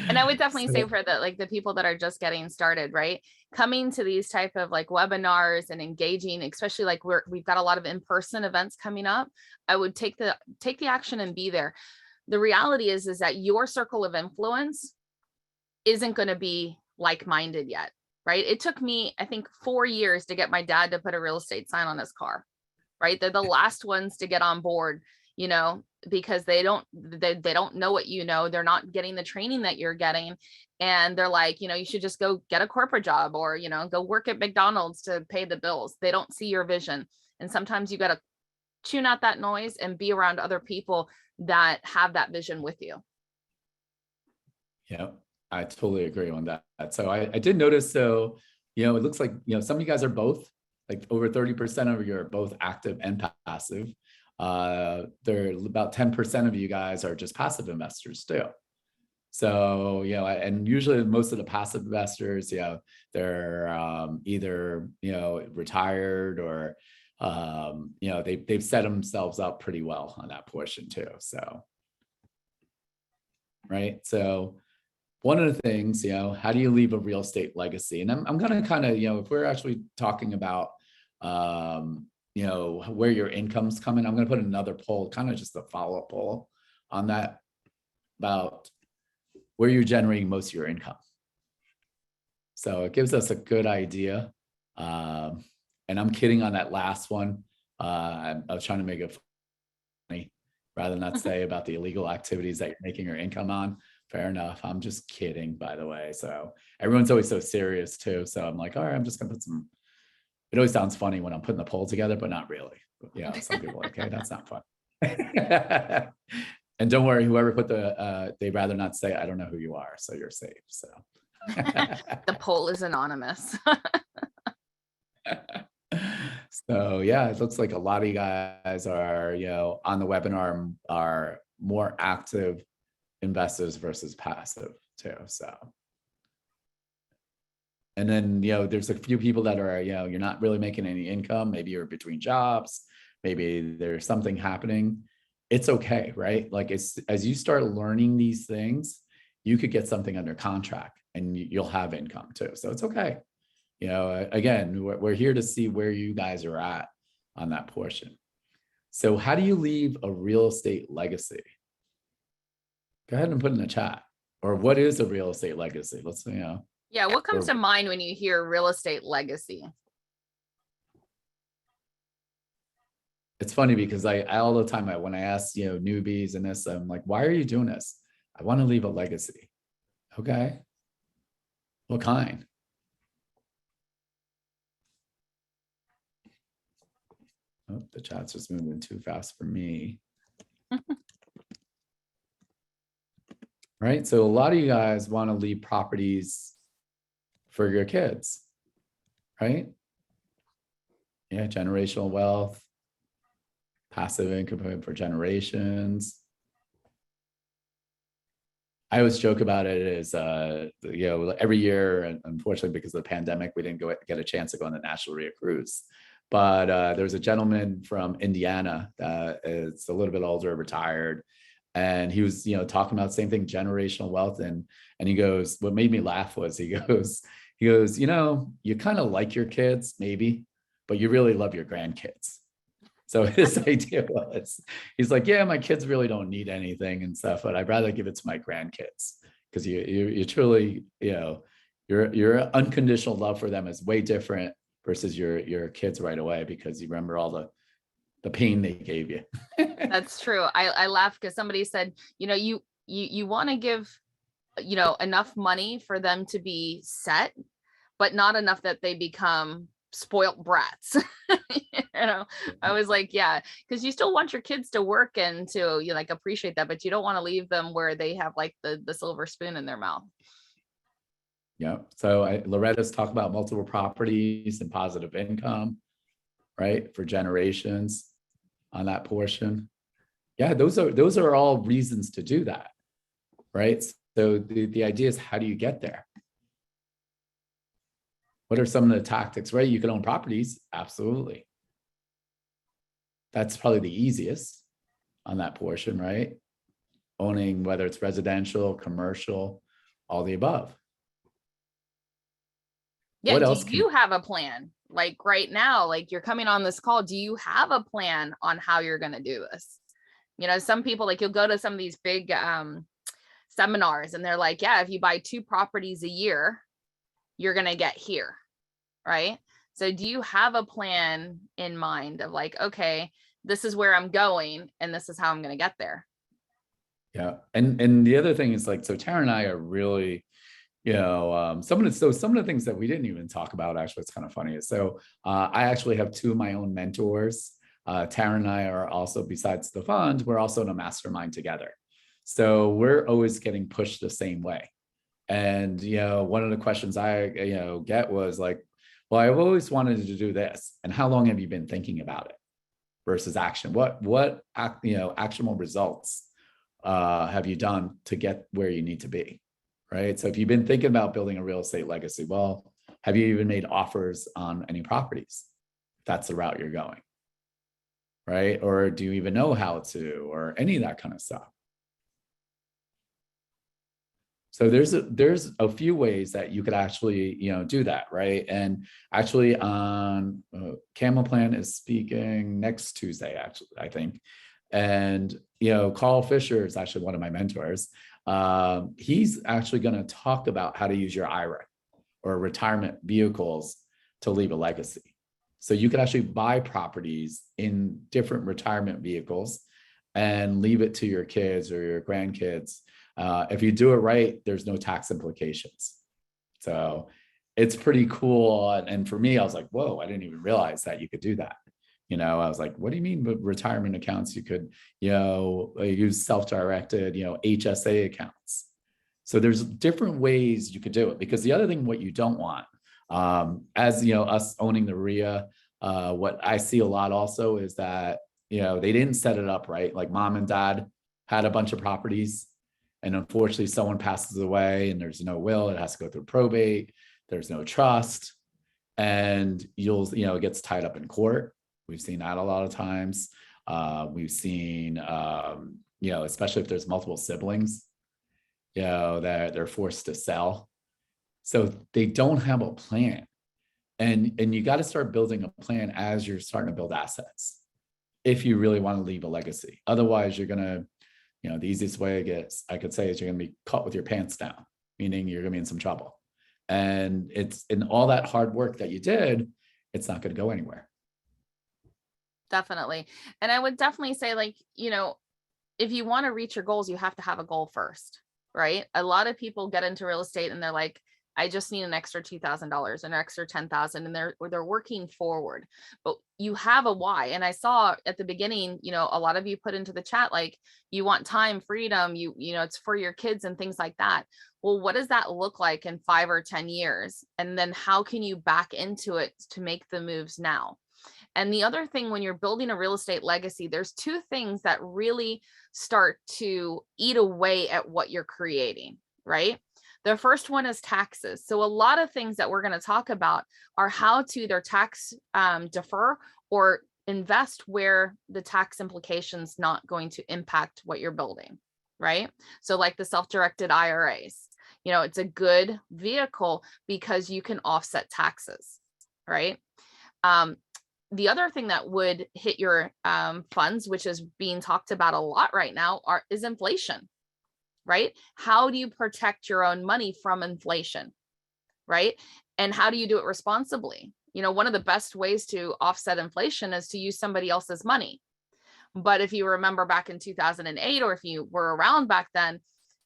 And I would definitely say for the people that are just getting started, right? Coming to these type of like webinars and engaging, especially like we've got a lot of in-person events coming up. I would take the action and be there. The reality is that your circle of influence isn't going to be like-minded yet, right? It took me, I think, 4 years to get my dad to put a real estate sign on his car, right? They're the last ones to get on board, because they don't know what they're not getting the training that you're getting. And they're like, you should just go get a corporate job or, go work at McDonald's to pay the bills. They don't see your vision. And sometimes you got to tune out that noise and be around other people that have that vision with you. Yeah, I totally agree on that. So I did notice, so, it looks like, some of you guys are both, like over 30% of you are both active and passive. There about 10% of you guys are just passive investors too. So, and usually most of the passive investors, they're either, retired or, they've set themselves up pretty well on that portion too. So, right. So one of the things, how do you leave a real estate legacy? And I'm going to kind of, if we're actually talking about, where your income's coming, I'm going to put another poll, kind of just a follow-up poll on that, about where you're generating most of your income. So it gives us a good idea. And I'm kidding on that last one. I was trying to make it funny rather than not say about the illegal activities that you're making your income on. Fair enough. I'm just kidding, by the way. So everyone's always so serious too. So I'm like, all right, I'm just going to put some. It always sounds funny when I'm putting the poll together, but not really. Some people are like, okay, that's not fun. And don't worry, whoever put they'd rather not say, I don't know who you are, so you're safe. So the poll is anonymous. So yeah, it looks like a lot of you guys are, on the webinar are more active investors versus passive too. So, and then, there's a few people that are, you're not really making any income. Maybe you're between jobs. Maybe there's something happening. It's okay, right? Like as you start learning these things, you could get something under contract and you'll have income too. So it's okay. Again, we're here to see where you guys are at on that portion. So how do you leave a real estate legacy? Go ahead and put in the chat. Or what is a real estate legacy? Let's, Yeah, what comes or- to mind when you hear real estate legacy? it's funny because I all the time when I ask, newbies and this, I'm like, why are you doing this? I want to leave a legacy. Okay. What kind? Oh, the chat's just moving too fast for me. Right. So a lot of you guys want to leave properties for your kids, right? Yeah, generational wealth, passive income for generations. I always joke about it as, every year, and unfortunately, because of the pandemic, we didn't get a chance to go on the National Rio Cruise. But there was a gentleman from Indiana that is a little bit older, retired, and he was, talking about the same thing, generational wealth, and he goes, what made me laugh was he goes, you kind of like your kids, maybe, but you really love your grandkids. So his idea was, he's like, yeah, my kids really don't need anything and stuff, but I'd rather give it to my grandkids because you truly, your unconditional love for them is way different versus your kids right away because you remember all the pain they gave you. That's true. I laugh because somebody said, you want to give, enough money for them to be set, but not enough that they become spoiled brats. I was like, yeah, because you still want your kids to work and to appreciate that, but you don't want to leave them where they have like the silver spoon in their mouth. Yeah. So Loretta's talked about multiple properties and positive income, right? For generations on that portion. Yeah, those are all reasons to do that, right? So the idea is, how do you get there? What are some of the tactics, right? You can own properties. Absolutely. That's probably the easiest on that portion, right? Owning, whether it's residential, commercial, all the above. Yeah. What Do else you have a plan? Like right now, like you're coming on this call, do you have a plan on how you're going to do this? Some people, like, you'll go to some of these big seminars and they're like, yeah, if you buy 2 properties a year, you're going to get here. Right. So do you have a plan in mind of like, okay, this is where I'm going and this is how I'm going to get there? Yeah. And the other thing is, like, so Tara and I are really, some of the things that we didn't even talk about, actually, it's kind of funny. So I actually have 2 of my own mentors. Tara and I are also, besides the fund, we're also in a mastermind together. So we're always getting pushed the same way. And, one of the questions I, get was like, well, I've always wanted to do this. And how long have you been thinking about it versus action? What actionable results have you done to get where you need to be? Right. So if you've been thinking about building a real estate legacy, well, have you even made offers on any properties? If that's the route you're going. Right. Or do you even know how to, or any of that kind of stuff? So there's a few ways that you could actually, do that, right? And actually, Camel Plan is speaking next Tuesday, actually, I think. And Carl Fisher is actually one of my mentors. He's actually going to talk about how to use your IRA or retirement vehicles to leave a legacy. So you can actually buy properties in different retirement vehicles and leave it to your kids or your grandkids. If you do it right, there's no tax implications. So it's pretty cool. And for me, I was like, whoa, I didn't even realize that you could do that. I was like, what do you mean with retirement accounts? You could, use self-directed, HSA accounts. So there's different ways you could do it, because the other thing, what you don't want As you know, us owning the RIA, what I see a lot also is that, you know, they didn't set it up right. Like mom and dad had a bunch of properties, and unfortunately someone passes away and there's no will, it has to go through probate, there's no trust, and it gets tied up in court. We've seen that a lot of times. We've seen, especially if there's multiple siblings, that they're forced to sell. So they don't have a plan. And you got to start building a plan as you're starting to build assets, if you really want to leave a legacy. Otherwise, you're going to, the easiest way I could say is you're going to be caught with your pants down, meaning you're going to be in some trouble. And it's in all that hard work that you did, it's not going to go anywhere. Definitely. And I would definitely say, like, if you want to reach your goals, you have to have a goal first, right? A lot of people get into real estate and they're like, I just need an extra $2,000, an extra 10,000, and they're working forward. But you have a why. And I saw at the beginning, a lot of you put into the chat, like, you want time, freedom, it's for your kids and things like that. Well, what does that look like in 5 or 10 years? And then how can you back into it to make the moves now? And the other thing, when you're building a real estate legacy, there's 2 things that really start to eat away at what you're creating, right? The first one is taxes. So a lot of things that we're going to talk about are how to either tax defer or invest where the tax implications not going to impact what you're building, right? So like the self-directed IRAs, it's a good vehicle because you can offset taxes, right? The other thing that would hit your funds, which is being talked about a lot right now, is inflation. Right? How do you protect your own money from inflation? Right? And how do you do it responsibly? One of the best ways to offset inflation is to use somebody else's money. But if you remember back in 2008, or if you were around back then,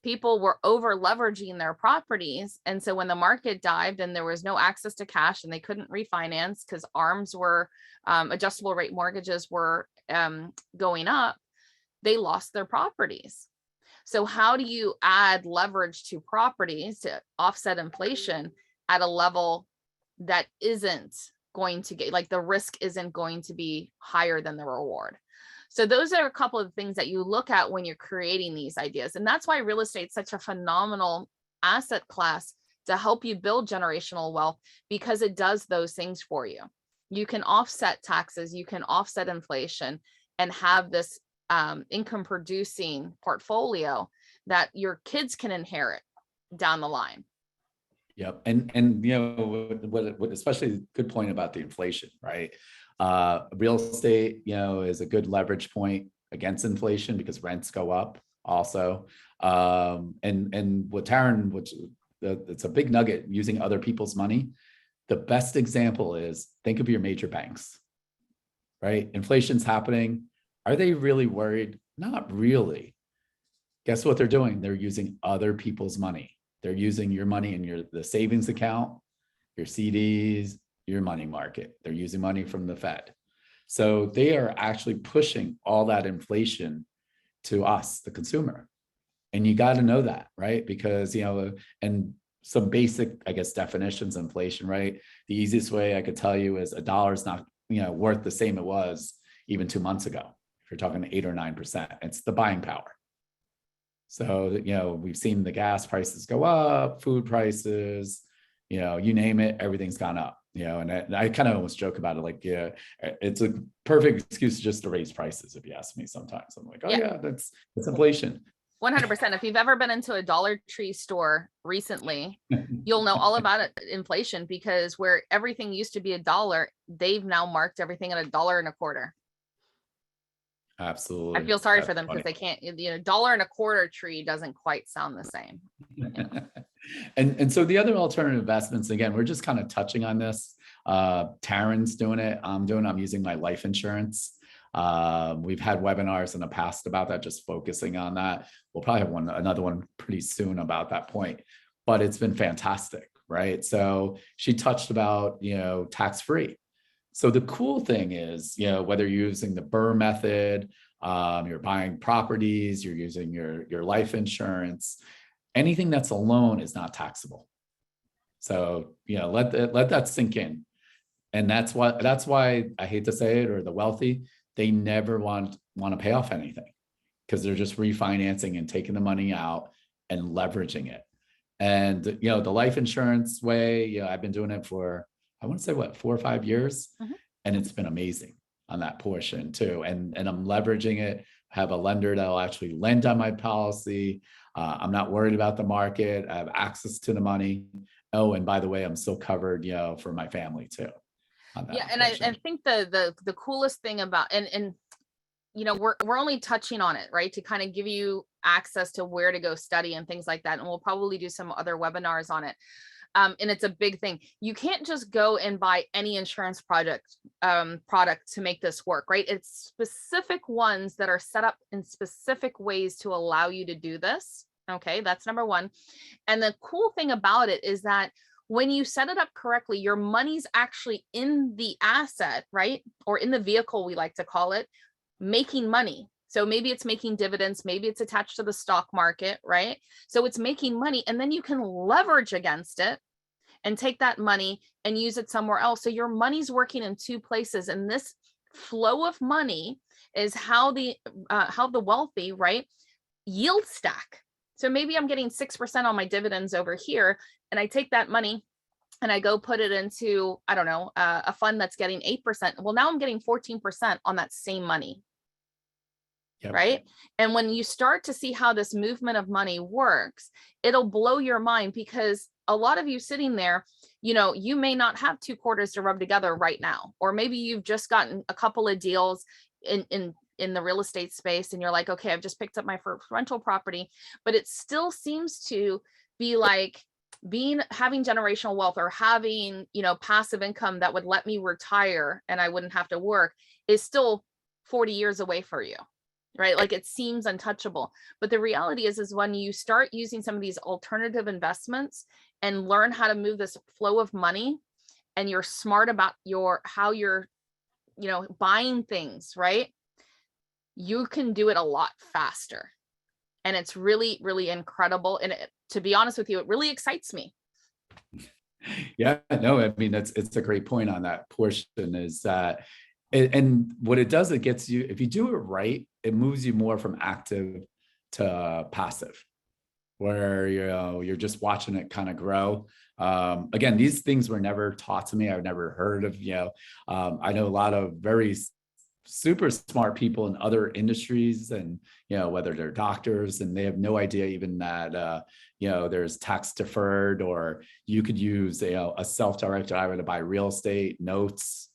people were over leveraging their properties. And so when the market dived and there was no access to cash and they couldn't refinance because ARMs were, adjustable rate mortgages were going up, they lost their properties. So how do you add leverage to properties to offset inflation at a level that isn't going to get, like, the risk isn't going to be higher than the reward? So those are a couple of things that you look at when you're creating these ideas. And that's why real estate is such a phenomenal asset class to help you build generational wealth, because it does those things for you. You can offset taxes, you can offset inflation, and have this income producing portfolio that your kids can inherit down the line. Yep. And what especially good point about the inflation, right? Real estate, is a good leverage point against inflation because rents go up also. And what Taryn, it's a big nugget, using other people's money. The best example is, think of your major banks, right? Inflation's happening. Are they really worried? Not really. Guess what they're doing? They're using other people's money. They're using your money in the savings account, your CDs, your money market. They're using money from the Fed. So they are actually pushing all that inflation to us, the consumer. And you got to know that, right? Because, and some basic, I guess, definitions of inflation, right? The easiest way I could tell you is $1 is not, worth the same it was even 2 months ago. If you're talking 8 or 9%, it's the buying power. So, we've seen the gas prices go up, food prices, you name it, everything's gone up, and I kind of almost joke about it. Like, it's a perfect excuse just to raise prices. If you ask me, sometimes I'm like, oh yeah, that's inflation. 100%. If you've ever been into a Dollar Tree store recently, you'll know all about it, inflation, because where everything used to be $1, they've now marked everything at $1.25. Absolutely. I feel sorry for them because they can't, $1.25 tree doesn't quite sound the same. And so the other alternative investments, again, we're just kind of touching on this. Taryn's doing it. I'm using my life insurance. We've had webinars in the past about that, just focusing on that. We'll probably have another one pretty soon about that point, but it's been fantastic, right? So she touched about, tax-free. So the cool thing is, whether you're using the BRRRR method, you're buying properties, you're using your life insurance, anything that's a loan is not taxable. So, let that sink in. And that's why I hate to say it, or the wealthy, they never want to pay off anything, because they're just refinancing and taking the money out and leveraging it. And, the life insurance way, I've been doing it for, I want to say 4 or 5 years, and it's been amazing on that portion too. And I'm leveraging it. I have a lender that'll actually lend on my policy. I'm not worried about the market. I have access to the money. Oh, and by the way, I'm still covered, for my family too. On that Yeah, and I portion. think the coolest thing about, and we're only touching on it, right, to kind of give you access to where to go study and things like that, and we'll probably do some other webinars on it. And it's a big thing. You can't just go and buy any insurance product to make this work, right? It's specific ones that are set up in specific ways to allow you to do this. Okay, that's number one. And the cool thing about it is that when you set it up correctly, your money's actually in the asset, right? Or in the vehicle, we like to call it, making money. So maybe it's making dividends, maybe it's attached to the stock market, right? So it's making money, and then you can leverage against it and take that money and use it somewhere else. So your money's working in two places, and this flow of money is how the wealthy, right, yield stack. So maybe I'm getting 6% on my dividends over here, and I take that money and I go put it into, I don't know, a fund that's getting 8%. Well, now I'm getting 14% on that same money. Yep. Right. And when you start to see how this movement of money works, it'll blow your mind, because a lot of you sitting there, you may not have 2 quarters to rub together right now, or maybe you've just gotten a couple of deals in the real estate space, and you're like, okay, I've just picked up my first rental property, but it still seems to be like having generational wealth, or having, passive income that would let me retire and I wouldn't have to work, is still 40 years away for you. Right? Like, it seems untouchable, but the reality is when you start using some of these alternative investments and learn how to move this flow of money, and you're smart about how you're, buying things, right? You can do it a lot faster. And it's really, really incredible. And to be honest with you, it really excites me. Yeah, no, I mean, it's a great point on that portion, is that, and what it does, it gets you, if you do it right, it moves you more from active to passive, where you're just watching it kind of grow. Again, these things were never taught to me. I've never heard of. I know a lot of very super smart people in other industries, and whether they're doctors, and they have no idea even that there's tax deferred, or you could use a self-directed IRA to buy real estate, notes,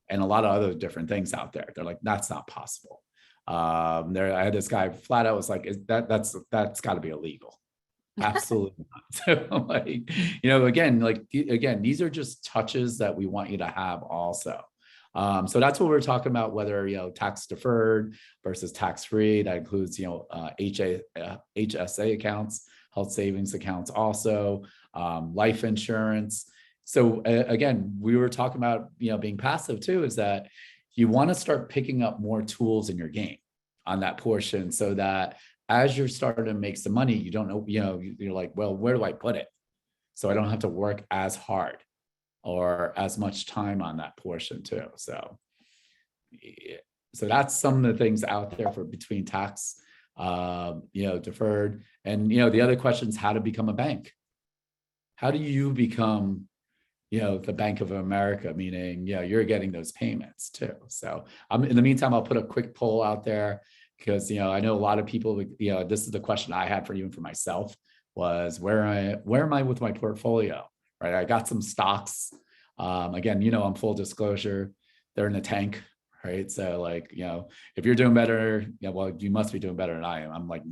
and a lot of other different things out there. They're like, that's not possible. I had this guy flat out was like, that's got to be illegal. Absolutely not. So again, these are just touches that we want you to have also. So that's what we're talking about, whether, tax deferred versus tax free. That includes, HSA accounts, health savings accounts, also life insurance. So again, we were talking about, being passive too, is that you want to start picking up more tools in your game on that portion, so that as you're starting to make some money, you don't know, you're like, well, where do I put it? So I don't have to work as hard or as much time on that portion too. So that's some of the things out there for between tax, deferred. And, the other question is how to become a bank. How do you become, the Bank of America, meaning, you're getting those payments too. So in the meantime, I'll put a quick poll out there, because, I know a lot of people, this is the question I had for you and for myself, was where am I with my portfolio? Right. I got some stocks. Again, I'm full disclosure, they're in the tank. Right. So if you're doing better, well, you must be doing better than I am. I'm like,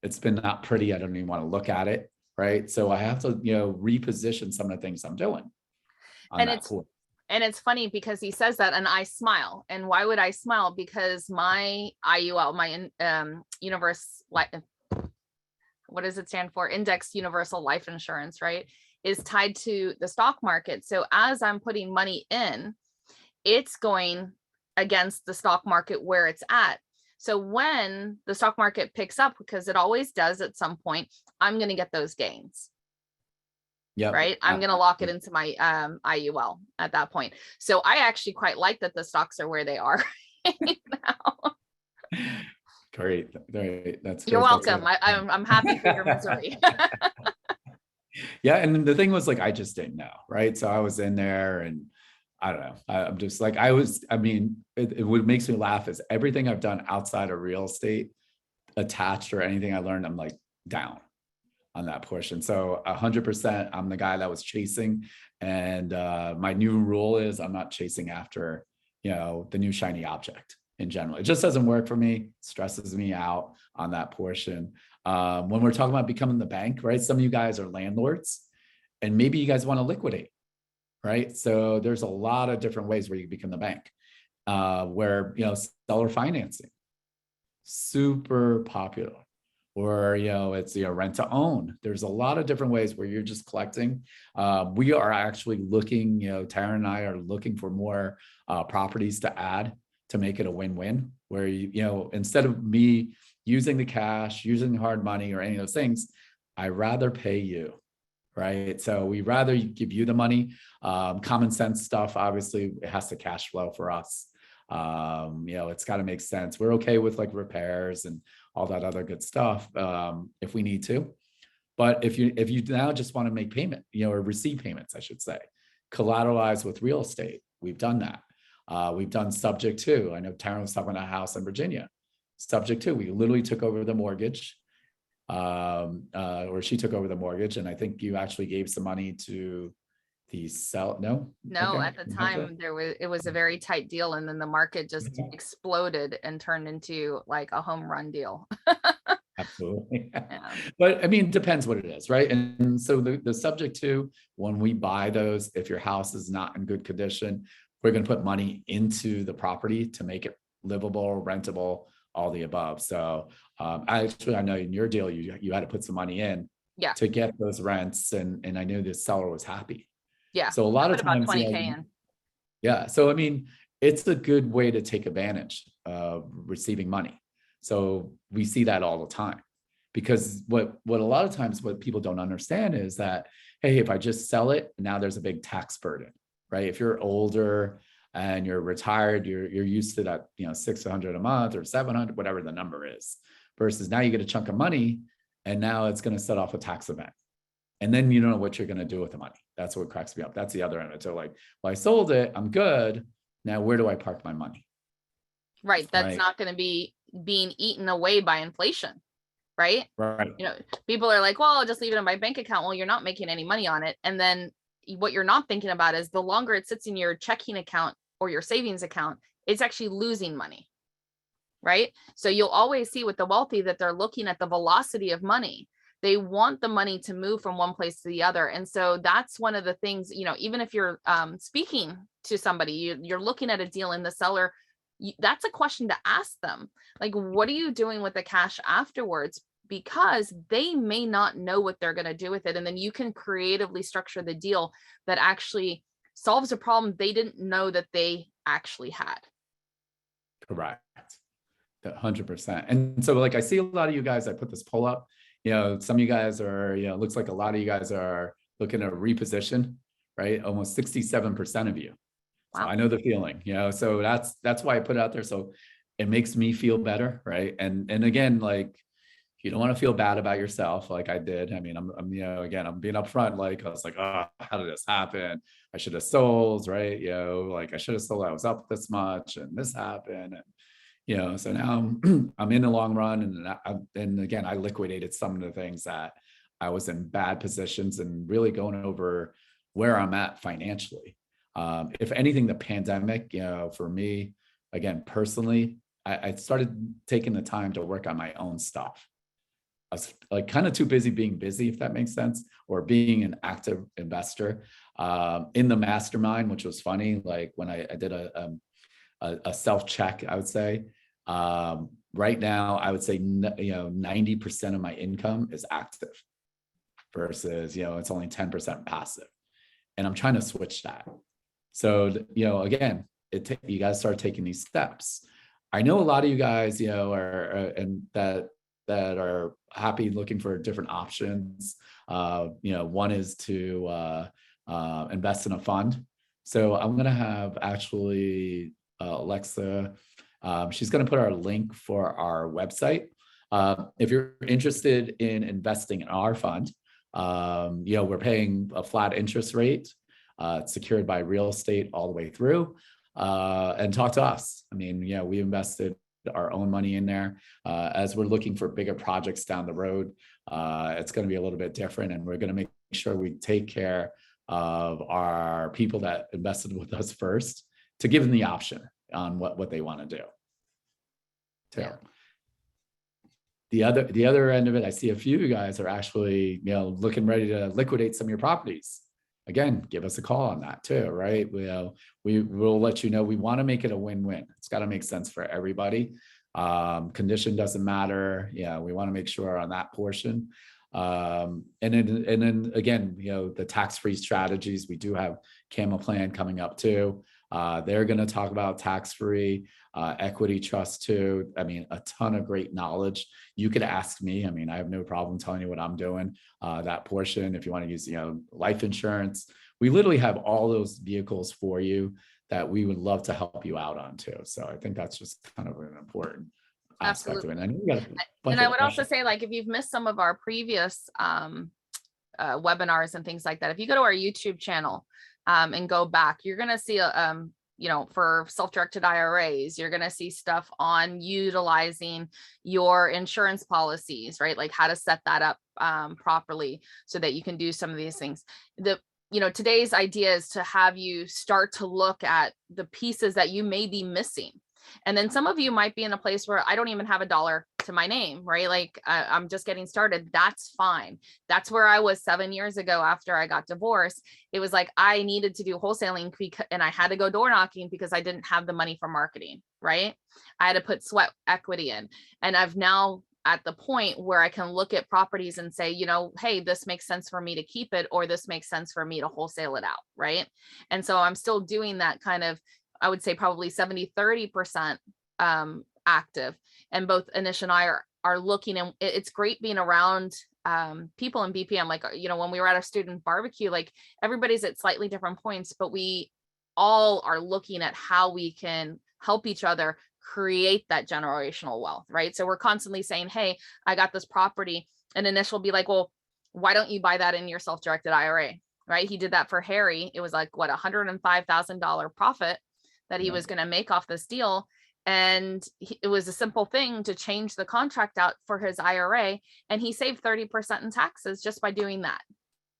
it's been not pretty. I don't even want to look at it. Right. So I have to, reposition some of the things I'm doing. And it's funny because he says that and I smile. And why would I smile? Because my IUL, my what does it stand for? Indexed Universal Life Insurance, right, is tied to the stock market. So as I'm putting money in, it's going against the stock market where it's at. So when the stock market picks up, because it always does at some point, I'm going to get those gains. Yep. right? I'm going to lock it into my IUL at that point. So I actually quite like that the stocks are where they are now. Great. That's You're great. welcome. I'm happy for your misery. Yeah. And then the thing was like, I just didn't know. Right. So I was in there and I don't know. I'm just like, I mean, what makes me laugh is everything I've done outside of real estate attached or anything I learned, I'm like down on that portion. So 100%, I'm the guy that was chasing. And my new rule is I'm not chasing after, the new shiny object in general. It just doesn't work for me, stresses me out on that portion. When we're talking about becoming the bank, right? Some of you guys are landlords and maybe you guys want to liquidate, right? So there's a lot of different ways where you become the bank, where, seller financing, super popular, or it's rent to own. There's a lot of different ways where you're just collecting. We are actually looking, Tara and I are looking for more properties to add to make it a win-win, where instead of me using the cash, using hard money or any of those things, I rather pay you. Right. So we rather give you the money. Common sense stuff, obviously, it has to cash flow for us. It's got to make sense. We're okay with like repairs and all that other good stuff if we need to. But if you now just want to make payment, or receive payments, I should say, collateralized with real estate, we've done that. We've done subject to. I know Taryn was talking about a house in Virginia. Subject to, we literally took over the mortgage. Or she took over the mortgage, and I think you actually gave some money to the sell. No, okay. At the time it was a very tight deal, and then the market just exploded and turned into like a home run deal. Absolutely. Yeah. But I mean, it depends what it is, right? And so the subject to, when we buy those, if your house is not in good condition, we're going to put money into the property to make it livable, rentable, all the above. So I know in your deal, you had to put some money in to get those rents. And I knew the seller was happy. Yeah. So a lot of times, about 20K in. Yeah. So, I mean, it's a good way to take advantage of receiving money. So we see that all the time, because what a lot of times what people don't understand is that, hey, if I just sell it, now there's a big tax burden, right? If you're older and you're retired, you're used to that, $600 a month or $700, whatever the number is, versus now you get a chunk of money and now it's going to set off a tax event. And then you don't know what you're going to do with the money. That's what cracks me up. That's the other end of it. So like, well, I sold it, I'm good. Now, where do I park my money? Right. That's not going to be being eaten away by inflation. Right. Right. People are like, well, I'll just leave it in my bank account. Well, you're not making any money on it. And then what you're not thinking about is the longer it sits in your checking account or your savings account, it's actually losing money. Right. So you'll always see with the wealthy that they're looking at the velocity of money. They want the money to move from one place to the other. And so that's one of the things, even if you're speaking to somebody, you're looking at a deal and the seller, that's a question to ask them. Like, what are you doing with the cash afterwards? Because they may not know what they're going to do with it. And then you can creatively structure the deal that actually solves a problem they didn't know that they actually had. Correct. 100%. And so like, I see a lot of you guys, I put this poll up, some of you guys are, looks like a lot of you guys are looking to reposition, right? Almost 67% of you. Wow. So I know the feeling, so that's why I put it out there. So it makes me feel better. Right. And again, like, you don't want to feel bad about yourself like I did. I mean, I'm again, I'm being upfront. Like, I was like, oh, how did this happen? I should have sold, right? Like I should have sold. I was up this much and this happened. And, so now I'm in the long run. And again, I liquidated some of the things that I was in bad positions and really going over where I'm at financially. If anything, the pandemic, for me, again, personally, I started taking the time to work on my own stuff. I was like kind of too busy being busy, if that makes sense, or being an active investor in the mastermind, which was funny. Like when I did a self-check, I would say right now, I would say, 90% of my income is active versus, it's only 10% passive. And I'm trying to switch that. So, again, you guys start taking these steps. I know a lot of you guys, and that that are happy looking for different options. One is to invest in a fund. So I'm going to have actually Alexa, she's going to put our link for our website. If you're interested in investing in our fund, we're paying a flat interest rate. It's secured by real estate all the way through. And talk to us. I mean, we invested our own money in there. As we're looking for bigger projects down the road, it's going to be a little bit different, and we're going to make sure we take care of our people that invested with us first to give them the option on what they want to do. So, Yeah. the other end of it, I see a few of you guys are actually, looking ready to liquidate some of your properties. Again, give us a call on that too, right? We will let you know. We want to make it a win-win. It's got to make sense for everybody. Condition doesn't matter. Yeah, we want to make sure on that portion. And then again, the tax-free strategies. We do have Camel Plan coming up too. They're going to talk about tax-free, equity trust too. I mean, a ton of great knowledge. You could ask me. I mean, I have no problem telling you what I'm doing. That portion, if you want to use, life insurance, we literally have all those vehicles for you that we would love to help you out on too. So I think that's just kind of an important aspect of it. And I would also say, like, if you've missed some of our previous webinars and things like that, if you go to our YouTube channel and go back, you're going to see for self-directed IRAs, you're going to see stuff on utilizing your insurance policies, right? Like how to set that up properly so that you can do some of these things. Today's idea is to have you start to look at the pieces that you may be missing. And then some of you might be in a place where I don't even have $1 to my name, right? Like I'm just getting started. That's fine. That's where I was 7 years ago after I got divorced. It was like I needed to do wholesaling and I had to go door knocking because I didn't have the money for marketing, right? I had to put sweat equity in. And I've now at the point where I can look at properties and say, hey, this makes sense for me to keep it, or this makes sense for me to wholesale it out, right? And so I'm still doing that kind of, I would say probably 70-30% active. And both Anish and I are looking, and it's great being around people in BPM. Like, when we were at our student barbecue, like everybody's at slightly different points, but we all are looking at how we can help each other create that generational wealth, right? So we're constantly saying, hey, I got this property. And Anish will be like, well, why don't you buy that in your self-directed IRA, right? He did that for Harry. It was like, $105,000 profit that he was going to make off this deal. And it was a simple thing to change the contract out for his IRA. And he saved 30% in taxes just by doing that,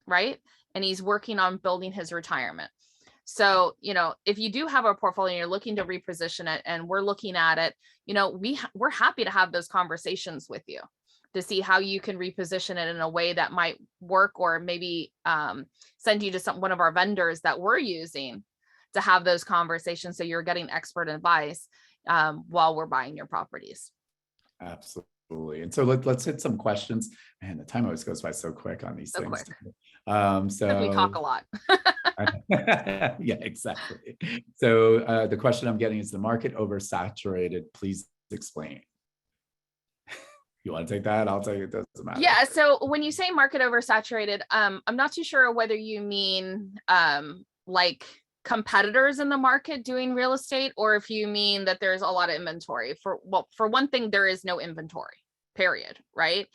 right? And he's working on building his retirement. So, if you do have a portfolio and you're looking to reposition it and we're looking at it, we're happy to have those conversations with you to see how you can reposition it in a way that might work, or maybe send you to one of our vendors that we're using to have those conversations so you're getting expert advice while we're buying your properties. Absolutely. And so let's hit some questions. Man, the time always goes by so quick on these things. Quick. So we talk a lot. Yeah, exactly. So the question I'm getting is, the market oversaturated? Please explain. You want to take that? I'll tell you, it doesn't matter. Yeah. So when you say market oversaturated, I'm not too sure whether you mean like competitors in the market doing real estate, or if you mean that there's a lot of inventory. For one thing, there is no inventory, period, right?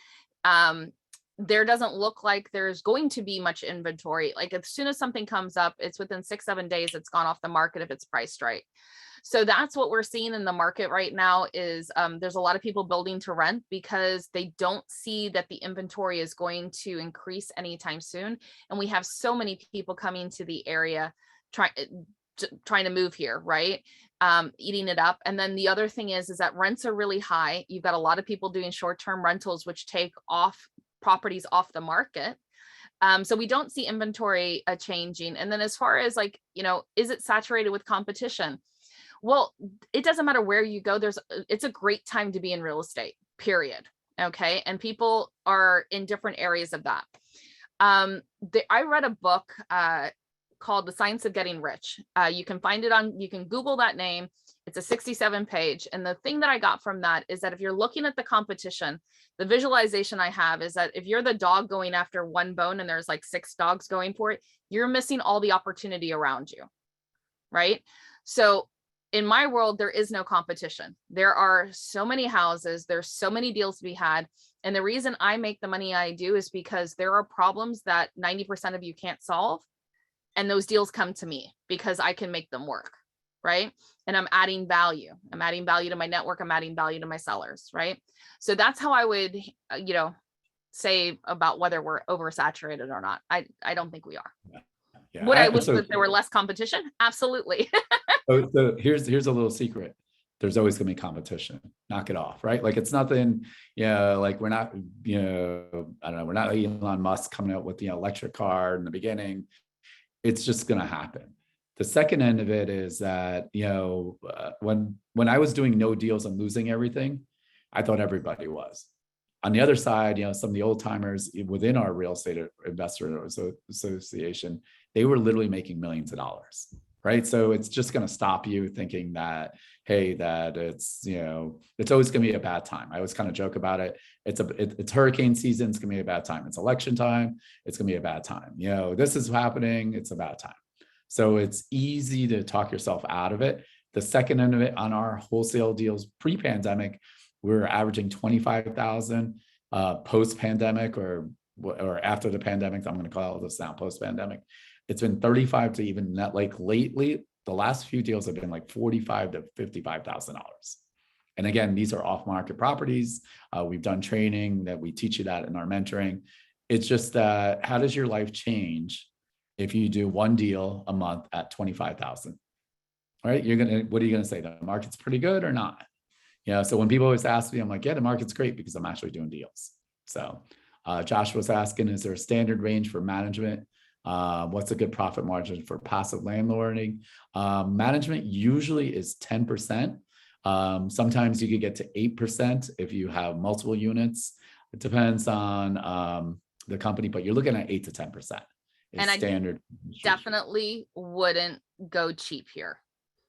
There doesn't look like there's going to be much inventory. Like as soon as something comes up, it's within 6-7 days, it's gone off the market if it's priced right. So that's what we're seeing in the market right now is there's a lot of people building to rent because they don't see that the inventory is going to increase anytime soon. And we have so many people coming to the area trying to move here, right? Eating it up. And then the other thing is that rents are really high. You've got a lot of people doing short-term rentals, which take properties off the market. So we don't see inventory changing. And then as far as like, is it saturated with competition? Well, it doesn't matter where you go. It's a great time to be in real estate, period. Okay. And people are in different areas of that. I read a book called The Science of Getting Rich. You can find it you can Google that name. It's a 67 page. And the thing that I got from that is that if you're looking at the competition, the visualization I have is that if you're the dog going after one bone and there's like 6 dogs going for it, you're missing all the opportunity around you, right? So in my world, there is no competition. There are so many houses, there's so many deals to be had. And the reason I make the money I do is because there are problems that 90% of you can't solve. And those deals come to me because I can make them work, right? And I'm adding value. I'm adding value to my network. I'm adding value to my sellers, right? So that's how I would, say about whether we're oversaturated or not. I don't think we are. Yeah. Would I wish that there were less competition? Absolutely. So here's a little secret. There's always gonna be competition. Knock it off, right? Like it's nothing, like we're not, I don't know, we're not Elon Musk coming out with the electric car in the beginning. It's just gonna happen. The second end of it is that, when I was doing no deals and losing everything, I thought everybody was. On the other side, some of the old timers within our real estate investor association, they were literally making millions of dollars, right? So it's just going to stop you thinking that, hey, that it's, it's always going to be a bad time. I always kind of joke about it. It's hurricane season. It's going to be a bad time. It's election time. It's going to be a bad time. This is happening. It's a bad time. So it's easy to talk yourself out of it. The second end of it, on our wholesale deals pre-pandemic, we're averaging 25,000. Post-pandemic or after the pandemic, I'm going to call this now post-pandemic. It's been 35 to even that, like lately, the last few deals have been like 45 to $55,000. And again, these are off-market properties. We've done training that we teach you that in our mentoring. It's just that how does your life change if you do one deal a month at 25,000? Right? What are you gonna say? The market's pretty good or not? So when people always ask me, I'm like, yeah, the market's great because I'm actually doing deals. So Josh was asking, is there a standard range for management? What's a good profit margin for passive landlording? Management usually is 10%. Sometimes you could get to 8% if you have multiple units. It depends on the company, but you're looking at 8 to 10%. And standard. I definitely wouldn't go cheap here.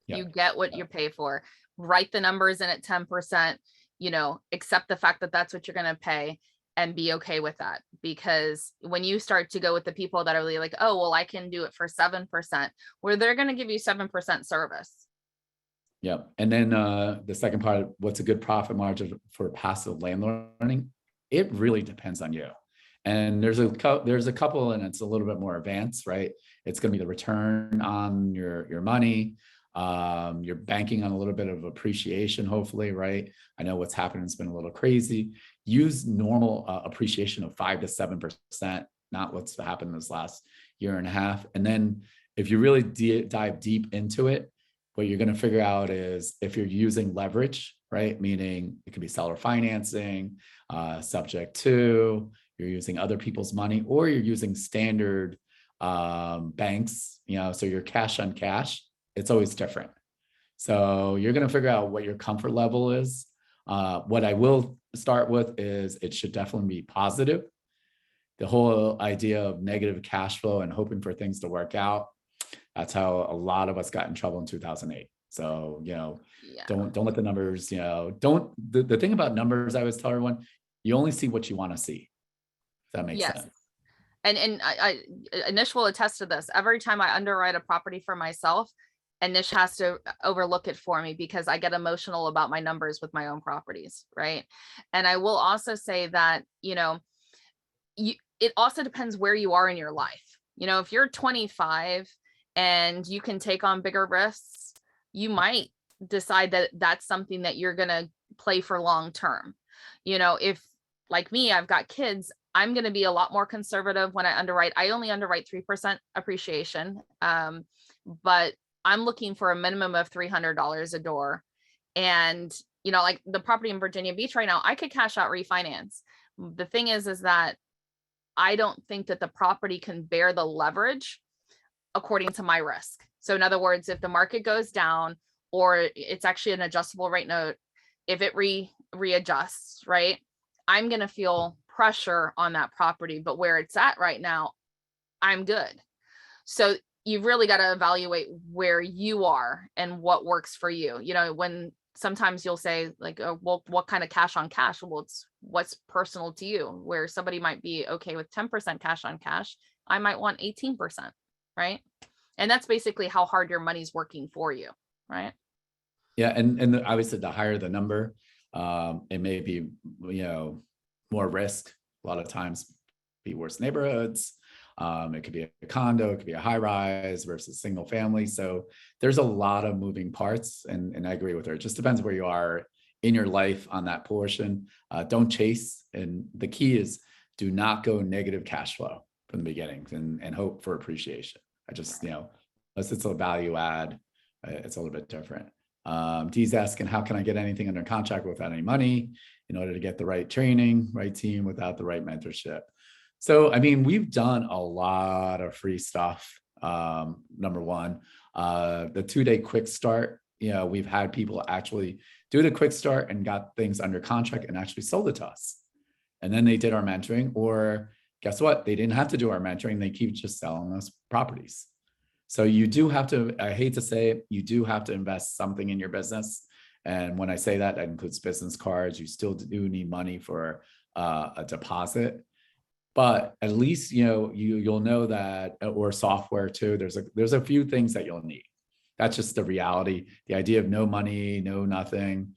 You get what you pay for. Write the numbers in at 10%, accept the fact that that's what you're going to pay and be okay with that. Because when you start to go with the people that are really like, oh, well, I can do it for 7%, where they're going to give you 7% service. Yep. And then the second part, what's a good profit margin for passive landlording? It really depends on you. And there's a couple, and it's a little bit more advanced, right? It's going to be the return on your money. You're banking on a little bit of appreciation, hopefully, right? I know what's happened. It's been a little crazy. Use normal appreciation of 5 to 7%, not what's happened this last year and a half. And then if you really dive deep into it, what you're going to figure out is if you're using leverage, right? Meaning it could be seller financing, subject to, you're using other people's money, or you're using standard banks, so you're cash on cash. It's always different. So you're going to figure out what your comfort level is. What I will start with is it should definitely be positive. The whole idea of negative cash flow and hoping for things to work out, that's how a lot of us got in trouble in 2008. So, don't let the numbers, the thing about numbers, I always tell everyone, you only see what you want to see. If that makes sense. And Anish will attest to this. Every time I underwrite a property for myself, Anish has to overlook it for me because I get emotional about my numbers with my own properties, right? And I will also say that, it also depends where you are in your life. If you're 25 and you can take on bigger risks, you might decide that that's something that you're going to play for long term. If like me, I've got kids, I'm going to be a lot more conservative when I underwrite. I only underwrite 3% appreciation, but I'm looking for a minimum of $300 a door. And, like the property in Virginia Beach right now, I could cash out refinance. The thing is that I don't think that the property can bear the leverage according to my risk. So in other words, if the market goes down or it's actually an adjustable rate note, if it readjusts, right, I'm going to feel pressure on that property, but where it's at right now, I'm good. So, you've really got to evaluate where you are and what works for you. You know, when sometimes you'll say like, oh, well, what kind of cash on cash? Well, it's what's personal to you, where somebody might be okay with 10% cash on cash. I might want 18%, right? And that's basically how hard your money's working for you, right? Yeah, and obviously the higher the number, it may be, more risk. A lot of times, be worse neighborhoods. It could be a condo, it could be a high rise versus single family. So there's a lot of moving parts, and I agree with her. It just depends where you are in your life on that portion. Don't chase, and the key is do not go negative cash flow from the beginning, and hope for appreciation. I just, unless it's a value add, it's a little bit different. Dee's asking, how can I get anything under contract without any money in order to get the right training, right team without the right mentorship? So, I mean, we've done a lot of free stuff. Number one, the 2-day quick start, we've had people actually do the quick start and got things under contract and actually sold it to us. And then they did our mentoring, or guess what? They didn't have to do our mentoring. They keep just selling us properties. So you do have to, I hate to say it, you do have to invest something in your business. And when I say that, that includes business cards. You still do need money for a deposit, but at least, you'll know that, or software too. There's a few things that you'll need. That's just the reality. The idea of no money, no nothing.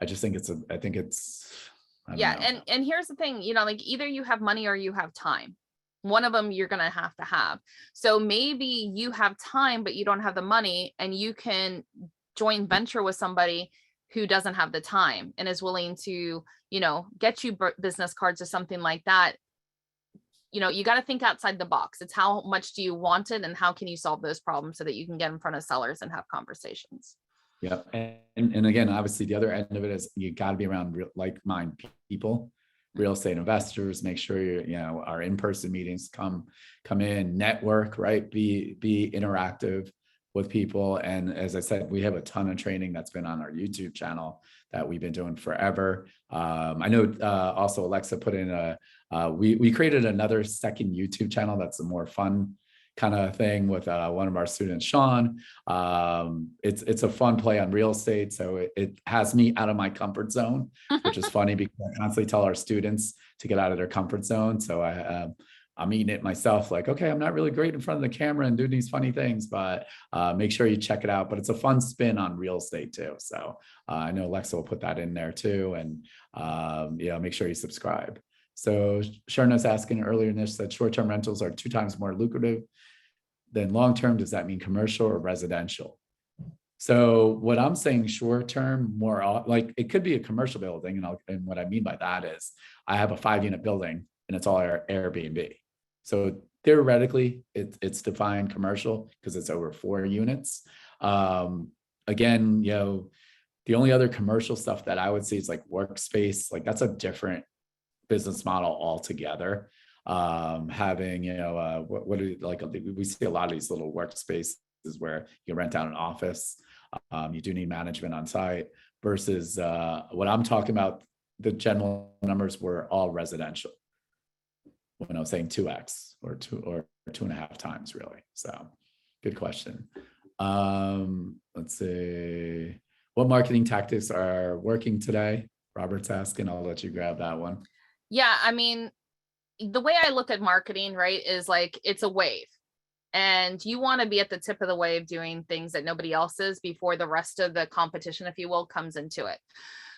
I just think I don't know. And here's the thing, like either you have money or you have time. One of them you're going to have. So maybe you have time, but you don't have the money, and you can joint venture with somebody who doesn't have the time and is willing to, get you business cards or something like that. You got to think outside the box. It's how much do you want it, and how can you solve those problems so that you can get in front of sellers and have conversations. Yeah. And again, obviously the other end of it is you got to be around like-minded people, real estate investors. Make sure our in-person meetings come in, network, right? Be interactive with people. And as I said, we have a ton of training that's been on our YouTube channel that we've been doing forever. I know also Alexa put in we created another second YouTube channel that's a more fun kind of thing with one of our students, Sean. It's a fun play on real estate. So it has me out of my comfort zone, which is funny because I constantly tell our students to get out of their comfort zone. So I'm eating it myself, like, okay, I'm not really great in front of the camera and doing these funny things, but make sure you check it out. But it's a fun spin on real estate too. So I know Alexa will put that in there too. And make sure you subscribe. So Sharna's asking earlier in this that short-term rentals are 2 times more lucrative than long-term. Does that mean commercial or residential? So what I'm saying short-term, more like it could be a commercial building. And what I mean by that is I have a 5-unit building and it's all Airbnb. So theoretically it's defined commercial because it's over 4 units. Again, the only other commercial stuff that I would see is like workspace, like that's a different business model altogether. Having, we see a lot of these little workspaces where you rent out an office. You do need management on site versus what I'm talking about. The general numbers were all residential when I was saying 2x or 2.5 times really. So good question. Let's see. What marketing tactics are working today? Robert's asking. I'll let you grab that one. Yeah, I mean, the way I look at marketing, right, is like it's a wave, and you want to be at the tip of the wave doing things that nobody else is before the rest of the competition, if you will, comes into it.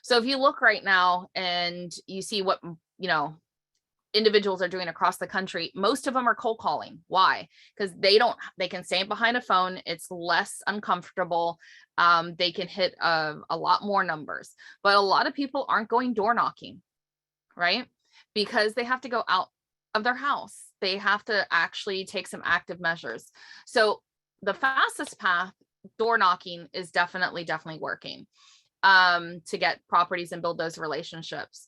So if you look right now and you see what, individuals are doing across the country, most of them are cold calling. Why? Because they can stay behind a phone. It's less uncomfortable. They can hit a lot more numbers, but a lot of people aren't going door knocking, right? Because they have to go out of their house. They have to actually take some active measures. So the fastest path, door knocking, is definitely working to get properties and build those relationships.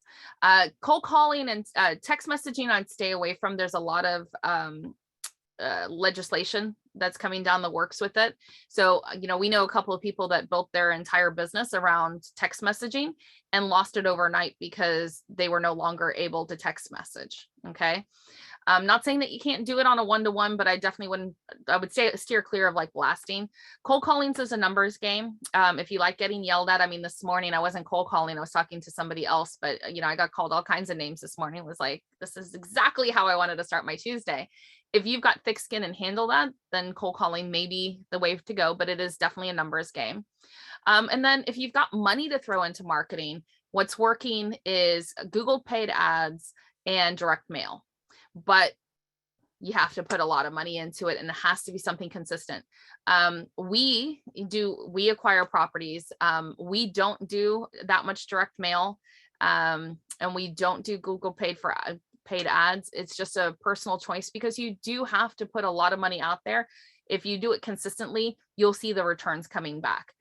Cold calling and text messaging, I'd stay away from. There's a lot of legislation that's coming down the works with it. So, we know a couple of people that built their entire business around text messaging and lost it overnight because they were no longer able to text message. Okay. I'm not saying that you can't do it on a one-to-one, but I would say steer clear of like blasting. Cold callings is a numbers game. If you like getting yelled at, I mean, this morning I wasn't cold calling, I was talking to somebody else, but I got called all kinds of names this morning. It was like, this is exactly how I wanted to start my Tuesday. If you've got thick skin and handle that, then cold calling may be the way to go, but it is definitely a numbers game. And then if you've got money to throw into marketing, what's working is Google paid ads and direct mail. But you have to put a lot of money into it, and it has to be something consistent. We acquire properties. We don't do that much direct mail, and we don't do Google paid ads. It's just a personal choice, because you do have to put a lot of money out there. If you do it consistently, you'll see the returns coming back.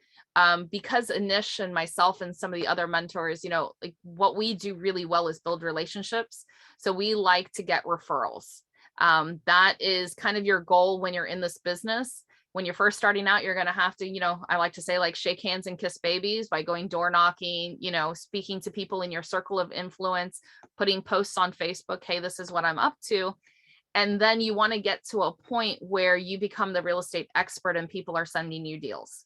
Because Anish and myself and some of the other mentors, like what we do really well is build relationships. So we like to get referrals. That is kind of your goal when you're in this business. When you're first starting out, you're going to have to, I like to say, like, shake hands and kiss babies by going door knocking, speaking to people in your circle of influence, putting posts on Facebook. Hey, this is what I'm up to. And then you want to get to a point where you become the real estate expert and people are sending you deals.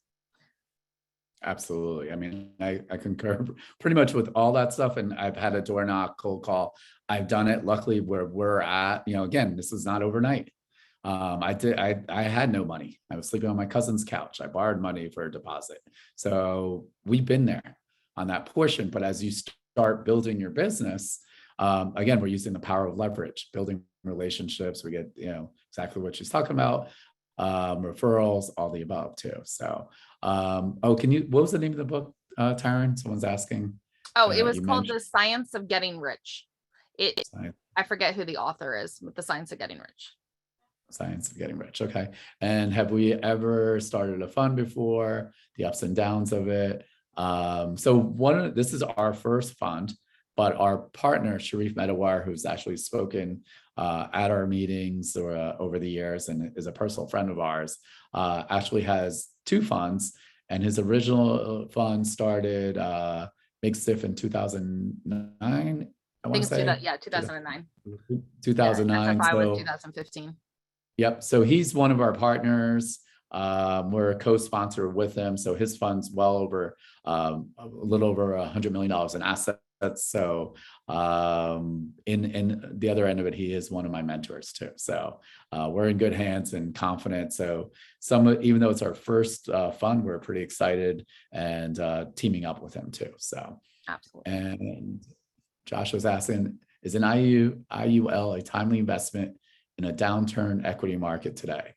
Absolutely. I mean, I concur pretty much with all that stuff. And I've had a door knock, cold call. I've done it. Luckily, where we're at, again, this is not overnight. I had no money. I was sleeping on my cousin's couch. I borrowed money for a deposit. So we've been there on that portion. But as you start building your business, again, we're using the power of leverage, building relationships. We get, exactly what she's talking about. Referrals, all the above too. So, what was the name of the book, Taryn? Someone's asking. It was called The Science of Getting Rich. I forget who the author is, but The Science of Getting Rich. Science of Getting Rich. Okay. And have we ever started a fund before? The ups and downs of it. This is our first fund, but our partner, Sharif Medawar, who's actually spoken at our meetings over the years and is a personal friend of ours, actually has two funds. And his original fund started Big Stiff in 2009. I want to say. 2009. 2009. Yeah, so 2015. Yep. So he's one of our partners. We're a co-sponsor with him. So his fund's well over a little over $100 million in assets. So in the other end of it, he is one of my mentors too. So we're in good hands and confident. So even though it's our first fund, we're pretty excited and teaming up with him too. So absolutely. And Josh was asking, is an IUL a timely investment in a downturn equity market today?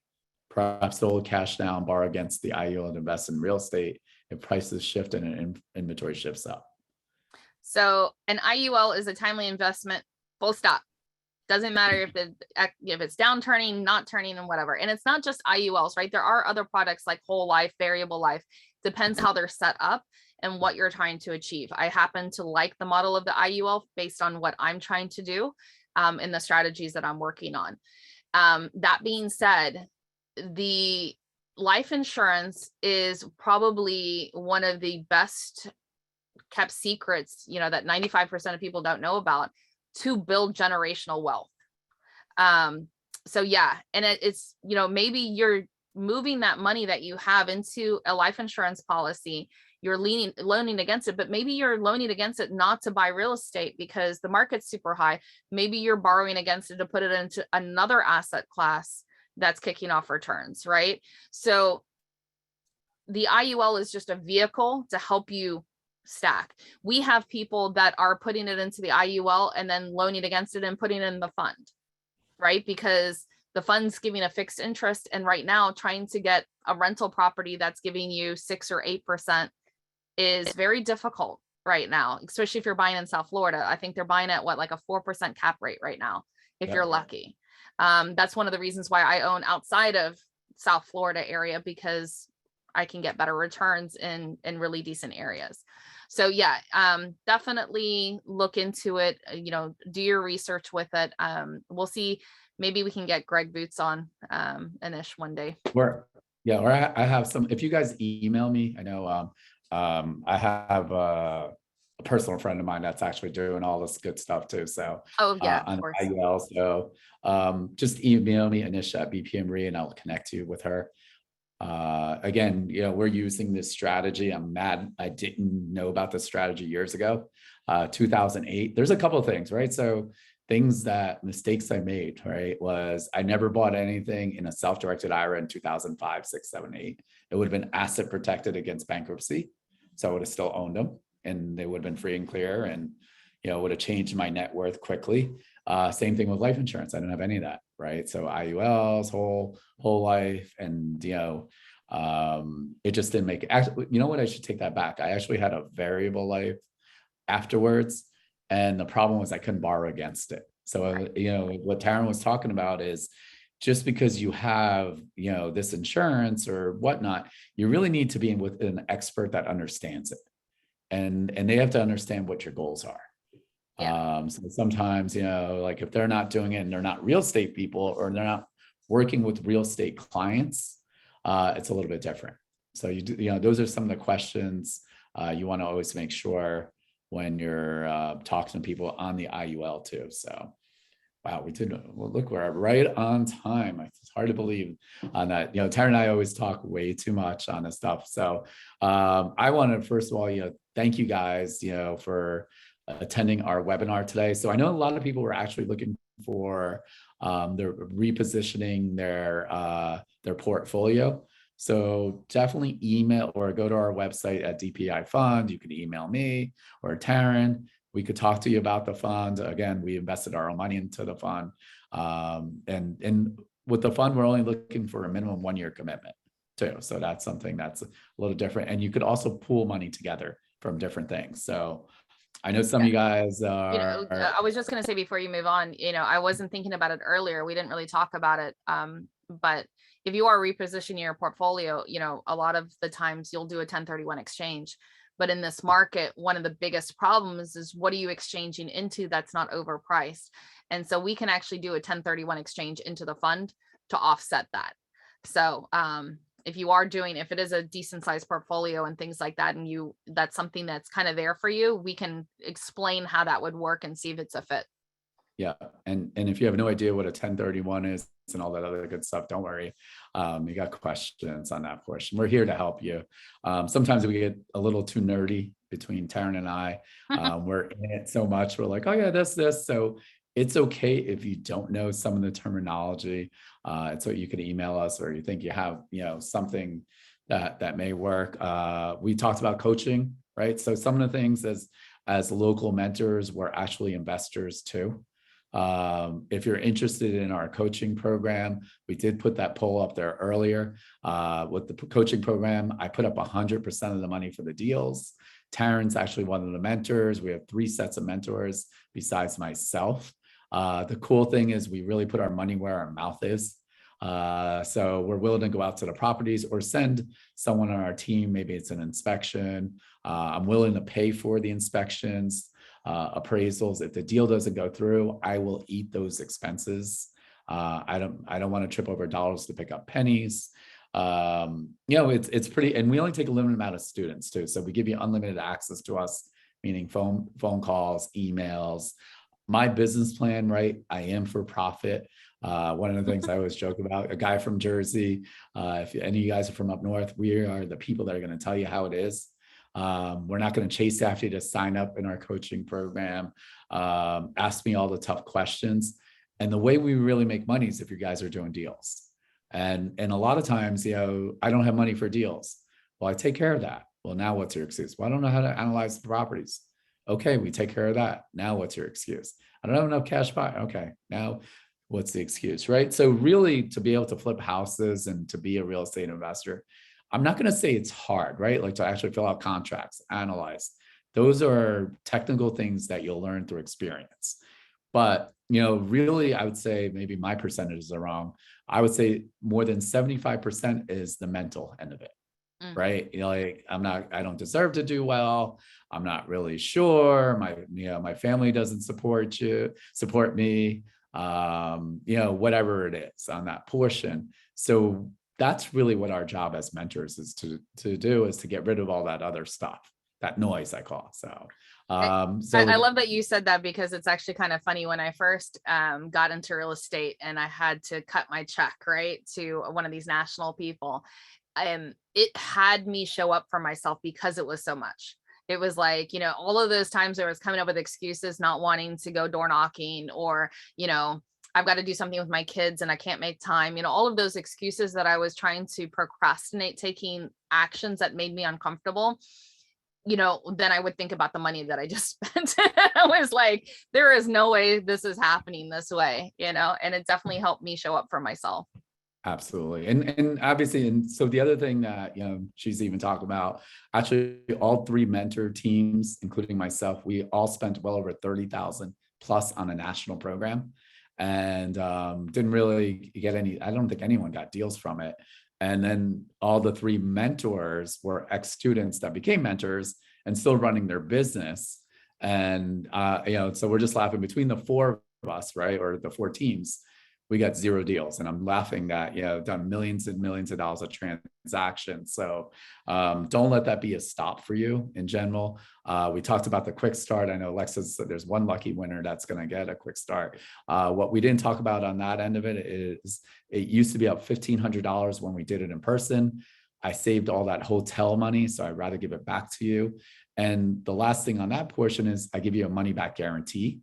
Perhaps hold cash now and borrow against the IUL and invest in real estate if prices shift and inventory shifts up. So an IUL is a timely investment, full stop. Doesn't matter if it's downturning, not turning, and whatever. And it's not just IULs, right? There are other products like whole life, variable life. Depends how they're set up and what you're trying to achieve. I happen to like the model of the IUL based on what I'm trying to do and the strategies that I'm working on. That being said, the life insurance is probably one of the best kept secrets, that 95% of people don't know about, to build generational wealth. So yeah, and it's, maybe you're moving that money that you have into a life insurance policy, you're loaning against it, but maybe you're loaning against it not to buy real estate because the market's super high. Maybe you're borrowing against it to put it into another asset class that's kicking off returns, right? So the IUL is just a vehicle to help you stack. We have people that are putting it into the IUL and then loaning against it and putting it in the fund, right? Because the fund's giving a fixed interest. And right now, trying to get a rental property that's giving you 6 or 8% is very difficult right now, especially if you're buying in South Florida. I think they're buying at like a 4% cap rate right now, if you're lucky. That's one of the reasons why I own outside of South Florida area, because I can get better returns in really decent areas. So yeah, definitely look into it, do your research with it. We'll see, maybe we can get Greg Boots on Anish one day. Or I have some, if you guys email me, I know I have a personal friend of mine that's actually doing all this good stuff too. So Oh yeah, of on course. IUL. So just email me, Anisha at BPM and I'll connect you with her. Again, we're using this strategy. I'm mad I didn't know about this strategy years ago, 2008. There's a couple of things, right? So mistakes I made, right, was I never bought anything in a self-directed IRA in 2005, 6, 7, 8. It would have been asset protected against bankruptcy. So I would have still owned them and they would have been free and clear and, would have changed my net worth quickly. Same thing with life insurance. I didn't have any of that, right? So IULs, whole life, and it just didn't make it. Actually, you know what? I should take that back. I actually had a variable life afterwards, and the problem was I couldn't borrow against it. So what Taryn was talking about is just because you have this insurance or whatnot, you really need to be with an expert that understands it, and they have to understand what your goals are. Yeah. So sometimes, like if they're not doing it and they're not real estate people or they're not working with real estate clients, it's a little bit different. So those are some of the questions you want to always make sure when you're talking to people on the IUL too. So, wow, look, we're right on time. It's hard to believe on that. Tara and I always talk way too much on this stuff. So I want to, first of all, thank you guys, for attending our webinar today. So I know a lot of people were actually looking for they're repositioning their portfolio. So definitely email or go to our website at DPI Fund. You can email me or Taryn. We could talk to you about the fund. Again, we invested our own money into the fund. And with the fund, we're only looking for a minimum 1-year commitment too. So that's something that's a little different. And you could also pool money together from different things. So I know some of you guys are. I was just going to say before you move on, I wasn't thinking about it earlier. We didn't really talk about it. But if you are repositioning your portfolio, a lot of the times you'll do a 1031 exchange. But in this market, one of the biggest problems is what are you exchanging into that's not overpriced? And so we can actually do a 1031 exchange into the fund to offset that. So if it is a decent sized portfolio and things like that, and that's something that's kind of there for you, we can explain how that would work and see if it's a fit. Yeah. And if you have no idea what a 1031 is and all that other good stuff, don't worry. You got questions on that portion. We're here to help you. Sometimes we get a little too nerdy between Taryn and I. We're in it so much. We're like, oh yeah, this. So it's okay if you don't know some of the terminology. And so you can email us, or you think you have, something that may work. We talked about coaching, right? So some of the things as local mentors, we're actually investors too. If you're interested in our coaching program, we did put that poll up there earlier. With the coaching program, I put up 100% of the money for the deals. Taryn's actually one of the mentors. We have 3 sets of mentors besides myself. The cool thing is we really put our money where our mouth is. So we're willing to go out to the properties or send someone on our team. Maybe it's an inspection. I'm willing to pay for the inspections, appraisals. If the deal doesn't go through, I will eat those expenses. I don't want to trip over dollars to pick up pennies. It's pretty, and we only take a limited amount of students too. So we give you unlimited access to us, meaning phone calls, emails. My business plan, right? I am for profit. One of the things I always joke about, a guy from Jersey, if any of you guys are from up north, we are the people that are going to tell you how it is. We're not going to chase after you to sign up in our coaching program. Ask me all the tough questions. And the way we really make money is if you guys are doing deals. And a lot of times, I don't have money for deals. Well, I take care of that. Well, now what's your excuse? Well, I don't know how to analyze the properties. Okay, we take care of that. Now what's your excuse? I don't have enough cash buy. Okay, now what's the excuse, right? So really, to be able to flip houses and to be a real estate investor, I'm not going to say it's hard, right? Like to actually fill out contracts, analyze. Those are technical things that you'll learn through experience. But, really, I would say maybe my percentages are wrong. I would say more than 75% is the mental end of it. Right. Like I don't deserve to do well. I'm not really sure. My family doesn't support me, whatever it is on that portion. So that's really what our job as mentors is to do, is to get rid of all that other stuff, that noise I call. So I love that you said that, because it's actually kind of funny. When I first got into real estate and I had to cut my check, right, to one of these national people, it had me show up for myself because it was so much. It was like, all of those times I was coming up with excuses, not wanting to go door knocking, or, I've got to do something with my kids and I can't make time, all of those excuses that I was trying to procrastinate taking actions that made me uncomfortable. Then I would think about the money that I just spent. I was like, there is no way this is happening this way, and it definitely helped me show up for myself. Absolutely. And obviously, and so the other thing that, she's even talked about, actually all 3 mentor teams, including myself, we all spent well over 30,000 plus on a national program, and didn't really get any, I don't think anyone got deals from it. And then all the 3 mentors were ex-students that became mentors and still running their business. And, so we're just laughing between the 4 of us, right? Or the 4 teams, we got 0 deals. And I'm laughing that, done millions and millions of dollars of transactions. So don't let that be a stop for you in general. We talked about the quick start. I know Alexa's, there's one lucky winner that's going to get a quick start. What we didn't talk about on that end of it is it used to be up $1,500 when we did it in person. I saved all that hotel money, so I'd rather give it back to you. And the last thing on that portion is I give you a money back guarantee.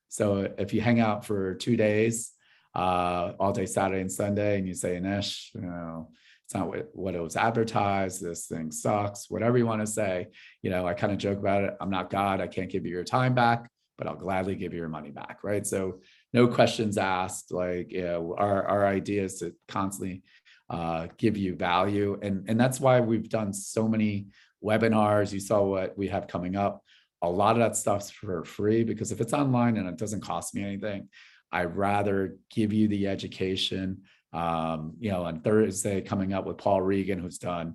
So if you hang out for 2 days, all day Saturday and Sunday, and you say, Anish, it's not what it was advertised, this thing sucks, whatever you want to say, I kind of joke about it. I'm not God, I can't give you your time back, but I'll gladly give you your money back, right? So no questions asked. Like, our idea is to constantly give you value, and that's why we've done so many webinars. You saw what we have coming up. A lot of that stuff's for free, because if it's online and it doesn't cost me anything, I'd rather give you the education. On Thursday, coming up with Paul Regan, who's done,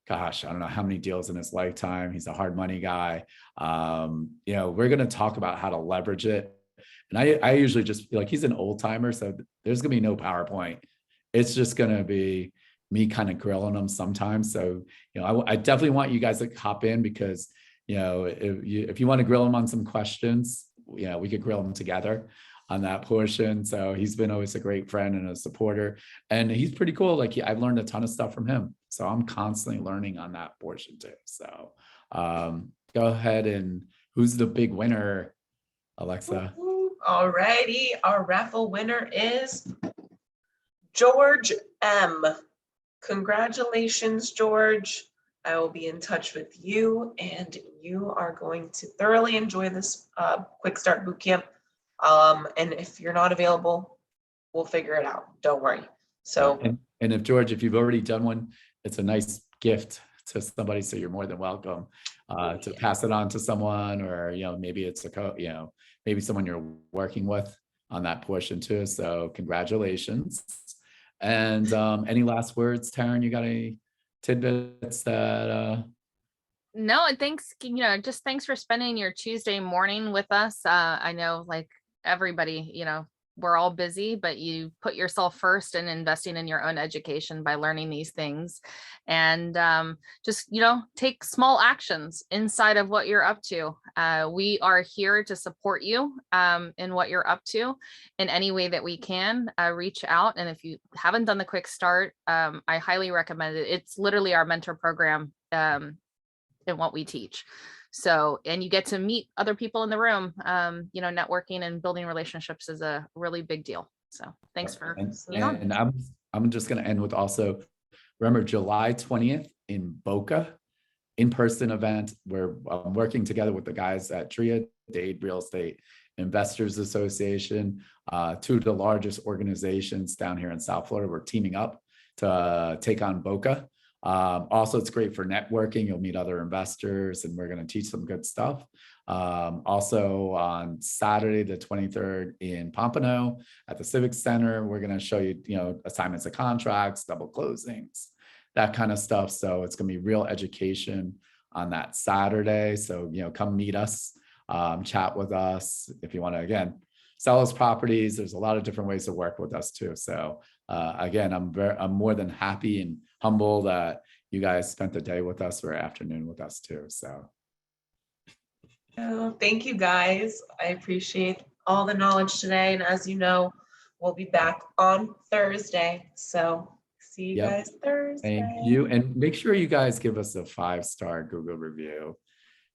gosh, I don't know how many deals in his lifetime. He's a hard money guy. We're going to talk about how to leverage it. And I usually just feel like he's an old timer, so there's going to be no PowerPoint. It's just going to be me kind of grilling him sometimes. So, I definitely want you guys to hop in, because, if you want to grill him on some questions, we could grill them together on that portion. So he's been always a great friend and a supporter, and he's pretty cool. Like, I've learned a ton of stuff from him. So I'm constantly learning on that portion too. So go ahead, and who's the big winner, Alexa? All righty. Our raffle winner is George M. Congratulations, George. I will be in touch with you, and you are going to thoroughly enjoy this Quick Start Bootcamp. And if you're not available, we'll figure it out. Don't worry. So, and if George, if you've already done one, it's a nice gift to somebody, so you're more than welcome to pass it on to someone, or maybe it's maybe someone you're working with on that portion too. So congratulations. And any last words, Taryn? You got any tidbits that No, and thanks, just thanks for spending your Tuesday morning with us. I know, like, everybody, we're all busy, but you put yourself first in investing in your own education by learning these things. And just, take small actions inside of what you're up to. We are here to support you in what you're up to in any way that we can. Reach out. And if you haven't done the Quick Start, I highly recommend it. It's literally our mentor program in what we teach. So, and you get to meet other people in the room. Networking and building relationships is a really big deal. So thanks for being on. And I'm just going to end with also, remember July 20th in Boca, in-person event where I'm working together with the guys at TRIA, Dade Real Estate Investors Association, 2 of the largest organizations down here in South Florida. We're teaming up to take on Boca. Also, it's great for networking. You'll meet other investors, and we're going to teach some good stuff. Also on Saturday, the 23rd in Pompano at the Civic Center, we're going to show you, assignments of contracts, double closings, that kind of stuff. So it's going to be real education on that Saturday. So, come meet us, chat with us. If you want to, again, sell us properties, there's a lot of different ways to work with us too. So again, I'm more than happy and humble that you guys spent the day with us or afternoon with us too. So Oh, thank you guys. I appreciate all the knowledge today. And as you know, we'll be back on Thursday. So see you Yep. guys Thursday. Thank you. And make sure you guys give us a 5-star Google review.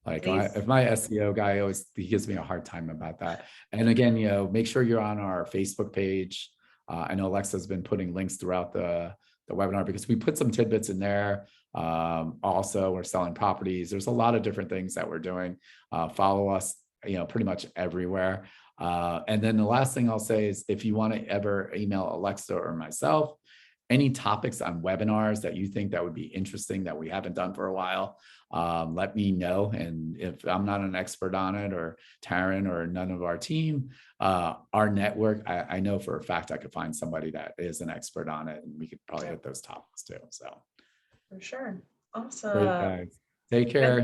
Like Please. if my SEO guy he gives me a hard time about that. And again, make sure you're on our Facebook page. I know Alexa's been putting links throughout the webinar because we put some tidbits in there. Also, we're selling properties. There's a lot of different things that we're doing. Follow us, pretty much everywhere. And then the last thing I'll say is if you want to ever email Alexa or myself, any topics on webinars that you think that would be interesting that we haven't done for a while, let me know. And if I'm not an expert on it, or Taryn or none of our team, our network, I know for a fact I could find somebody that is an expert on it, and we could probably hit those topics too. So For sure. great, Awesome. guys. Take care.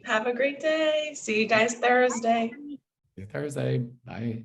Have a great day. See you guys Thursday. See you Thursday. Bye.